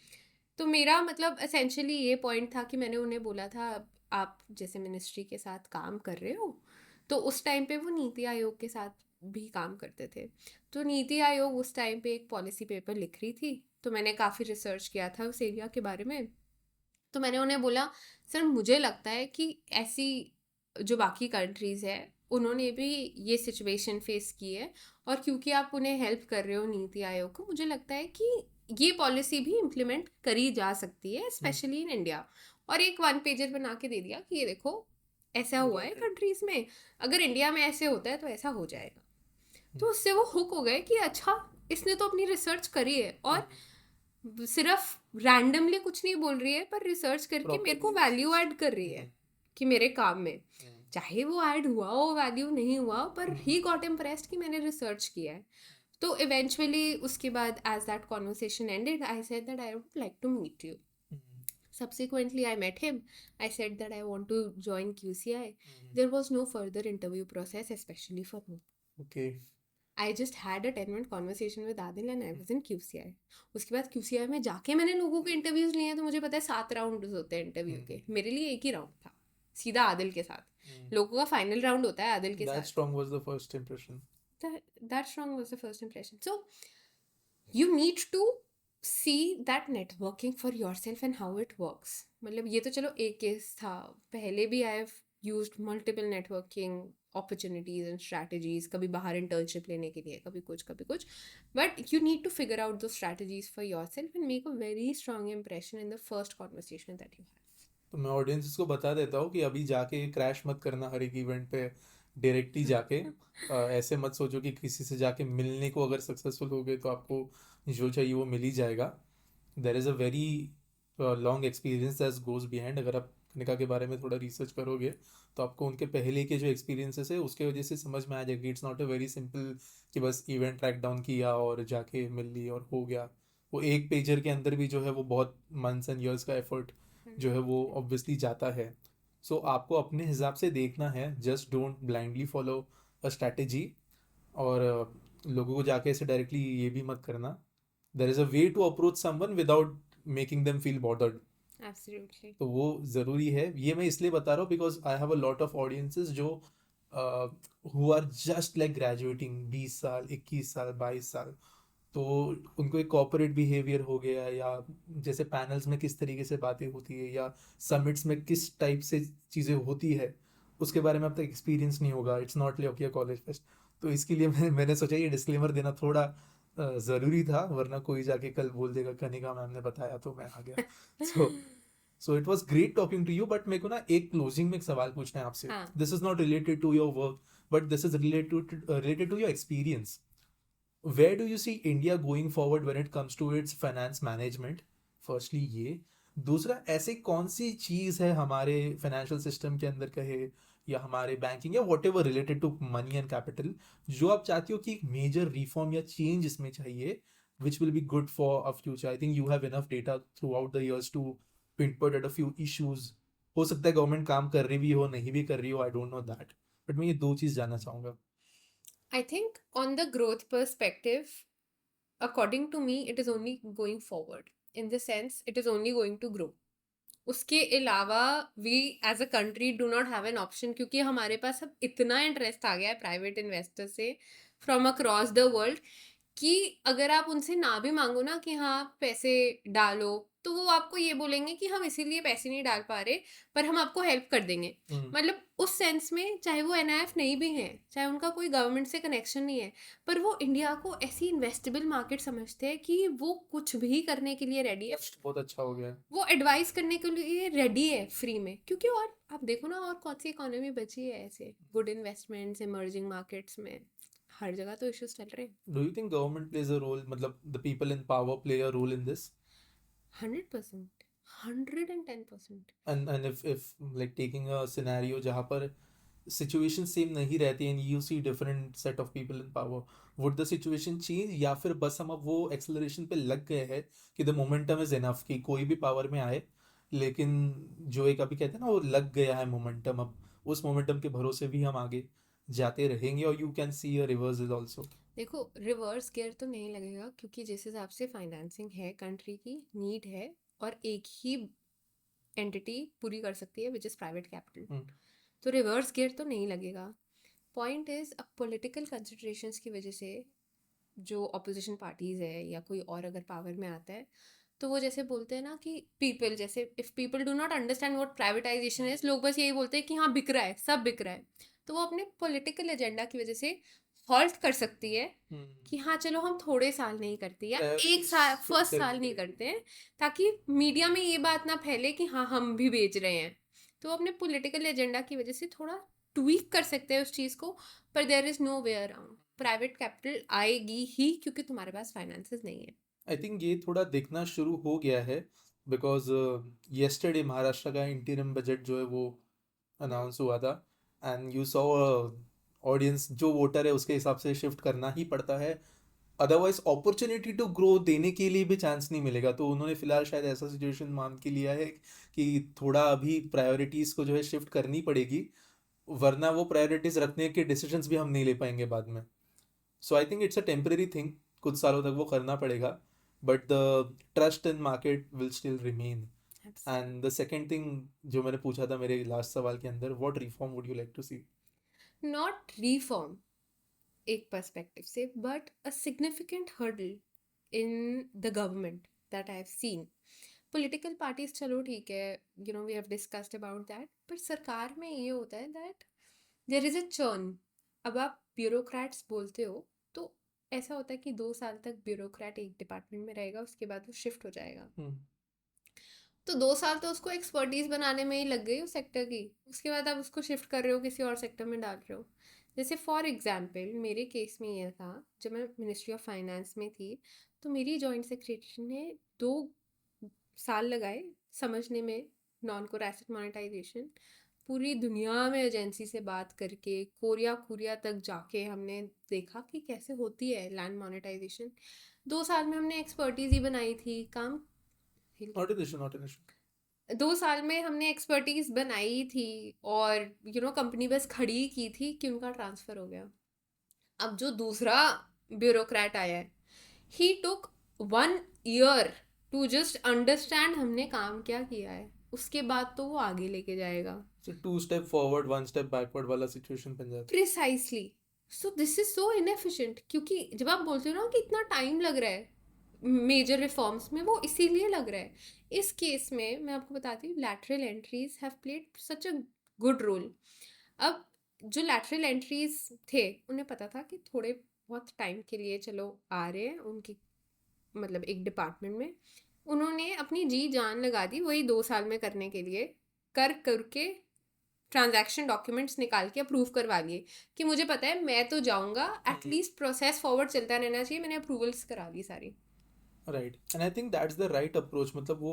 तो मेरा मतलब एसेंशियली ये पॉइंट था कि मैंने उन्हें बोला था आप जैसे मिनिस्ट्री के साथ काम कर रहे हो, तो उस टाइम पे वो नीति आयोग के साथ भी काम करते थे। तो नीति आयोग उस टाइम पे एक पॉलिसी पेपर लिख रही थी, तो मैंने काफ़ी रिसर्च किया था उस एरिया के बारे में। तो मैंने उन्हें बोला सर मुझे लगता है कि ऐसी जो बाकी कंट्रीज़ है उन्होंने भी ये सिचुएशन फेस की है, और क्योंकि आप उन्हें हेल्प कर रहे हो नीति आयोग को, मुझे लगता है कि ये पॉलिसी भी इम्प्लीमेंट करी जा सकती है स्पेशली इन इंडिया। और एक 1 पेजर बना के दे दिया कि ये देखो ऐसा हुआ है कंट्रीज़ में, अगर इंडिया में ऐसे होता है तो ऐसा हो जाएगा। तो उससे वो हुक हो गए कि अच्छा इसने तो अपनी रिसर्च करी है, और सिर्फ रैंडमली कुछ नहीं बोल रही है पर रिसर्च करके मेरे को वैल्यू ऐड कर रही है कि मेरे काम में, चाहे वो ऐड हुआ हो वैल्यू नहीं हुआ, पर ही गॉट इम्प्रेस्ड कि मैंने रिसर्च किया है। तो इवेंचुअली उसके बाद as that conversation ended I said that I would like to meet you. Subsequently, I met him. I said that I want to join QCI. There was no further interview process, especially for me. Okay. I just had a 10-minute conversation with Adil and I was in QCI. उसके बाद QCI में जाके मैंने लोगों के interviews लिए हैं, तो मुझे पता है 7 राउंड होते हैं इंटरव्यू के, मेरे लिए एक ही राउंड था सीधा आदिल के साथ। लोगों का फाइनल राउंड होता है आदिल के That साथ। strong was the first impression. That strong was the first impression. So you need to see that networking for yourself and how it works. मतलब ये तो चलो एक केस था, पहले भी I have used multiple networking opportunities and strategies, कभी बाहर इंटर्नशिप लेने के लिए, कभी कुछ, but you need to figure out दो strategies for yourself and make a very strong impression in the first conversation that you have. तो मैं ऑडियंस को बता देता हूँ कि अभी जाके क्रैश मत करना हर एक इवेंट पे डायरेक्टली जाके। ऐसे मत सोचो कि किसी से जाके मिलने को अगर सक्सेसफुल हो गए तो आपको जो चाहिए वो मिल ही जाएगा। देर is a very long experience that goes behind. अगर आप कनिका के बारे में थोड़ा रिसर्च करोगे तो आपको उनके पहले के जो एक्सपीरियंसेस है उसके वजह से समझ में आ जाएगी। It's not a very simple कि बस इवेंट ट्रैक डाउन किया और जाके मिल ली और हो गया। वो एक पेजर के अंदर भी जो है वो बहुत मंथ्स एंड ईयर्स का एफर्ट जो है वो ऑब्वियसली जाता है। सो आपको अपने हिसाब से देखना है, just don't blindly follow a strategy. और लोगों को जाके ऐसे डायरेक्टली ये भी मत करना। There is a way to approach someone without making them feel bothered. Absolutely. तो वो ज़रूरी है। ये मैं इसलिए बता रहा हूँ because I have a lot of audiences जो who are just like graduating 20 साल 21 साल 22 साल। तो उनको एक कॉर्पोरेट बिहेवियर हो गया, या जैसे पैनल्स में किस तरीके से बातें होती है या समिट्स में किस टाइप से चीज़ें होती है उसके बारे में अब तक एक्सपीरियंस नहीं होगा। It's not like college fest. तो इसके लिए मैंने सोचा ये डिस्क्लेमर देना थोड़ा ज़रूरी था, वरना कोई जाके कल बोल देगा कनिका मैम ने बताया तो मैं आ गया। So it was great talking to you. But मेरे को ना एक क्लोजिंग में एक सवाल पूछना है आपसे। हाँ। This is not related to your work but this is related to your experience. Where do you see India going forward when it comes to its finance management? Firstly ये। दूसरा, ऐसे कौन सी चीज़ है हमारे फाइनेंशियल सिस्टम के अंदर कहे या हमारे बैंकिंग या whatever related to money and capital जो आप चाहती हो कि एक मेजर रिफॉर्म या चेंज इसमें चाहिए which will be good for a future. I think you have enough data throughout the years to pinpoint at a few issues. हो सकता है गवर्नमेंट काम कर रही भी हो नहीं भी कर रही हो, आई डोंट नो दैट। बट मैं ये दो चीज़ जानना चाहूँगा। I think on the growth perspective, according to me, it is only going forward. In the sense, it is only going to grow. उसके अलावा we as a country do not have an option, क्योंकि हमारे पास अब इतना interest आ गया है प्राइवेट इन्वेस्टर से फ्रॉम अक्रॉस द वर्ल्ड कि अगर आप उनसे ना भी मांगो ना कि हाँ पैसे डालो, तो वो आपको ये बोलेंगे कि हम इसीलिए पैसे नहीं डाल पा रहे, पर हम आपको हेल्प कर देंगे। मतलब उस सेंस में, चाहे वो एनआईएफ नहीं भी हैं, चाहे उनका कोई गवर्नमेंट से कनेक्शन नहीं है, पर वो इंडिया को ऐसी इन्वेस्टेबल मार्केट समझते हैं कि वो कुछ भी करने के लिए रेडी है, बहुत अच्छा हो गया है। वो एडवाइस करने के लिए रेडी है फ्री में। क्योंकि और आप देखो ना, और कौन सी इकोनॉमी बची है ऐसे गुड इन्वेस्टमेंट्स इमर्जिंग मार्केट्स में, हर जगह तो इश्यूज चल रहे हैं। Do you think government plays a role, मतलब the people in power play a role in this? 100%, 110%। And if like taking a scenario जहाँ पर situation सेम नहीं रहती and you see different set of people in power, would the situation change, या फिर बस हम अब वो acceleration पे लग गए हैं कि the momentum is enough कि कोई भी power में आए, लेकिन जो एक अभी कहते हैं ना वो लग गया है momentum, अब उस momentum के भरोसे भी हम आगे जाते रहेंगे, और you can see a reversal also? देखो, रिवर्स गियर तो नहीं लगेगा, क्योंकि जिस हिसाब से फाइनेंसिंग है कंट्री की नीड है, और एक ही एंटिटी पूरी कर सकती है विच इज़ प्राइवेट कैपिटल, तो रिवर्स गियर तो नहीं लगेगा। पॉइंट इज, अब पॉलिटिकल कंसिडरेशंस की वजह से जो अपोजिशन पार्टीज है या कोई और अगर पावर में आता है, तो वो जैसे बोलते हैं ना कि पीपल, जैसे if people do not understand what privatisation is, लोग बस यही बोलते हैं कि हाँ बिक रहा है, सब बिक रहा है, तो वो अपने पॉलिटिकल एजेंडा की वजह से हॉल्ट कर सकती है कि हाँ चलो हम थोड़े साल नहीं करते, या एक साल फर्स्ट साल नहीं करते हैं, ताकि मीडिया में ये बात ना फैले कि हाँ हम भी बेच रहे हैं। तो अपने पॉलिटिकल एजेंडा की वजह से थोड़ा ट्वीक कर सकते हैं उस चीज़ को, पर there is no way around, private capital आएगी ही, क्योंकि तुम्हारे पास फाइनेंसेस नहीं है। आई थिंक ये थोड़ा दिखना शुरू हो गया है, बिकॉज येस्टरडे महाराष्ट्र का इंटीरियम बजट जो है वो अनाउंस हुआ था, एंड यू सॉ ऑडियंस जो वोटर है उसके हिसाब से शिफ्ट करना ही पड़ता है, अदरवाइज अपॉर्चुनिटी टू ग्रो देने के लिए भी चांस नहीं मिलेगा। तो उन्होंने फिलहाल शायद ऐसा सिचुएशन मान के लिया है कि थोड़ा अभी प्रायोरिटीज़ को जो है शिफ्ट करनी पड़ेगी, वरना वो प्रायोरिटीज़ रखने के डिसीजंस भी हम नहीं ले पाएंगे बाद में। So I think it's a temporary thing, कुछ सालों तक वो करना पड़ेगा, but the trust in market will still remain. And the second thing जो मैंने पूछा था मेरे लास्ट सवाल के अंदर, what reform would you like to see? Not reform एक पर्सपेक्टिव से, but a significant hurdle in the government that I have seen. Political parties चलो ठीक है, you know we have discussed about that, पर सरकार में ये होता है that there is a churn. अब आप ब्यूरोक्रेट्स बोलते हो, तो ऐसा होता है कि 2 साल तक ब्यूरोक्रेट एक डिपार्टमेंट में रहेगा, उसके बाद वो शिफ्ट हो जाएगा। तो 2 साल तो उसको एक्सपर्टीज बनाने में ही लग गई उस सेक्टर की, उसके बाद आप उसको शिफ्ट कर रहे हो, किसी और सेक्टर में डाल रहे हो। जैसे फॉर एग्जाम्पल मेरे केस में ये था, जब मैं मिनिस्ट्री ऑफ फाइनेंस में थी, तो मेरी जॉइंट सेक्रेटरी ने 2 साल लगाए समझने में नॉन कोर एसेट मोनेटाइजेशन। पूरी दुनिया में एजेंसी से बात करके कोरिया कोरिया तक जाके हमने देखा कि कैसे होती है लैंड मोनेटाइजेशन। 2 साल में हमने एक्सपर्टीज ही बनाई थी, काम not an issue, not an issue. 2 साल में हमने एक्सपर्टीज बनाई थी, और कंपनी बस खड़ी की थी कि उनका ट्रांसफर हो गया। अब जो दूसरा ब्यूरोक्रेट आया है, ही टुक 1 ईयर टू जस्ट अंडरस्टैंड हमने काम क्या किया है, उसके बाद तो वो आगे लेके जाएगा। Two step forward one step backward वाला सिचुएशन बन जाता है। Precisely. So this is so inefficient, क्योंकि जब आप बोलते हो ना कि इतना टाइम लग रहा है मेजर रिफॉर्म्स में, वो इसीलिए लग रहा है। इस केस में मैं आपको बताती हूँ, lateral entries have played such a good role. अब जो लैटरल एंट्रीज थे, उन्हें पता था कि थोड़े बहुत टाइम के लिए चलो आ रहे हैं उनकी, मतलब एक डिपार्टमेंट में, उन्होंने अपनी जी जान लगा दी वही 2 साल में करने के लिए, कर करके ट्रांजैक्शन डॉक्यूमेंट्स निकाल के अप्रूव करवा लिए कि मुझे पता है मैं तो जाऊंगा, एटलीस्ट प्रोसेस फॉरवर्ड चलता रहना चाहिए, मैंने अप्रूवल्स करा दी सारी। Right, and I think that's the right approach. मतलब वो,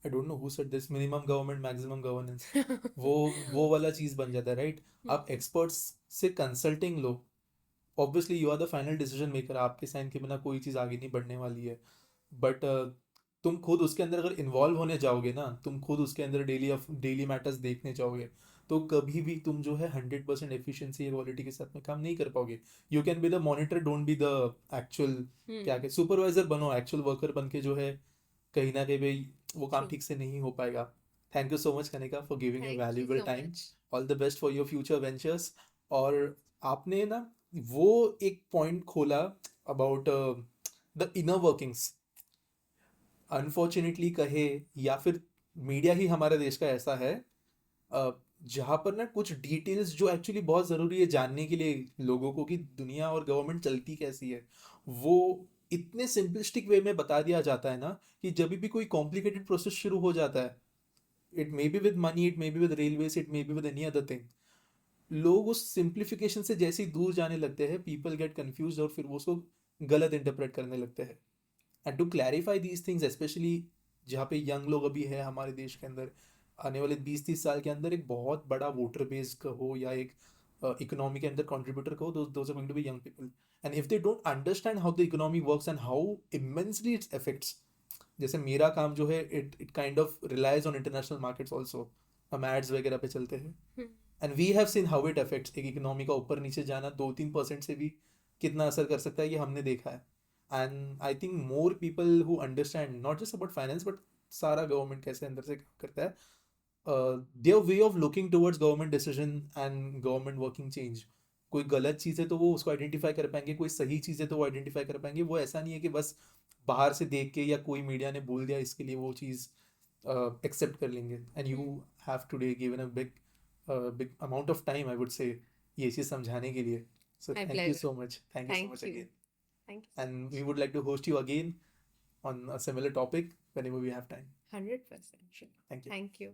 आई don't know who said this, minimum government maximum governance, वो वाला चीज़ बन जाता है, राइट? आप एक्सपर्ट्स से कंसल्टिंग लो, obviously you are the final decision maker, आपके साइन के बिना कोई चीज़ आगे नहीं बढ़ने वाली है, बट तुम खुद उसके अंदर अगर इन्वॉल्व होने जाओगे ना, तुम खुद उसके अंदर डेली मैटर्स देखने जाओगे, तो कभी भी तुम जो है 100% एफिशिएंसी या क्वालिटी के साथ में काम नहीं कर पाओगे। You can be the monitor, don't be the actual, क्या के सुपरवाइजर बनो, एक्चुअल वर्कर बन के जो है कहीं ना कहीं भाई वो काम True. ठीक से नहीं हो पाएगा। Thank you so much Kanika for giving your Thank you valuable so time. much. All the best for your future ventures. और आपने ना वो एक पॉइंट खोला about the inner workings, unfortunately कहे या फिर मीडिया ही हमारे देश का ऐसा है जहाँ पर ना कुछ डिटेल्स जो एक्चुअली बहुत ज़रूरी है जानने के लिए लोगों को कि दुनिया और गवर्नमेंट चलती कैसी है, वो इतने सिंपलिस्टिक वे में बता दिया जाता है ना कि जब भी कोई कॉम्प्लिकेटेड प्रोसेस शुरू हो जाता है, it may be with money, it may be with railways, it may be with any other thing, लोग उस सिंप्लीफिकेशन से जैसे ही दूर जाने लगते हैं, पीपल गेट कंफ्यूज और फिर वो उसको गलत इंटरप्रेट करने लगते हैं। And to clarify these things, specially जहाँ पे यंग लोग अभी है हमारे देश के अंदर, आने वाले 20-30 साल के अंदर एक बहुत बड़ा वोटर बेस का हो या एक इकोनॉमी के अंदर कंट्रीब्यूटर का हो, those are going to be young people. And if they don't understand how the economy works and how immensely it's effects, जैसे मेरा काम जो है it kind of relies on international markets also, हम एड्स वगैरह पे चलते हैं, hmm, and we have seen how it affects, एक इकोनॉमी का ऊपर नीचे जाना 2-3% से भी कितना असर कर सकता है ये हमने देखा है। And I think more people who understand not just about finance but सारा गवर्नमेंट कैसे अंदर से काम करता है, their way of looking towards government decision and government working change, कोई गलत चीज़ है तो वो उसको आइडेंटिफाई कर पाएंगे, कोई सही चीज़ है तो वो आइडेंटिफाई कर पाएंगे। वो ऐसा नहीं है कि बस बाहर से देख के या कोई मीडिया ने बोल दिया इसके लिए वो चीज़ एक्सेप्ट कर लेंगे। And you hmm. Have today given a big amount of time I would say ये चीज़ समझाने के लिए। So my thank you pleasure. So much, thank you so thank much you. Again, thank you so and we much. Would like to host you again on a similar topic whenever we have time. 100% sure. Thank you. Thank you.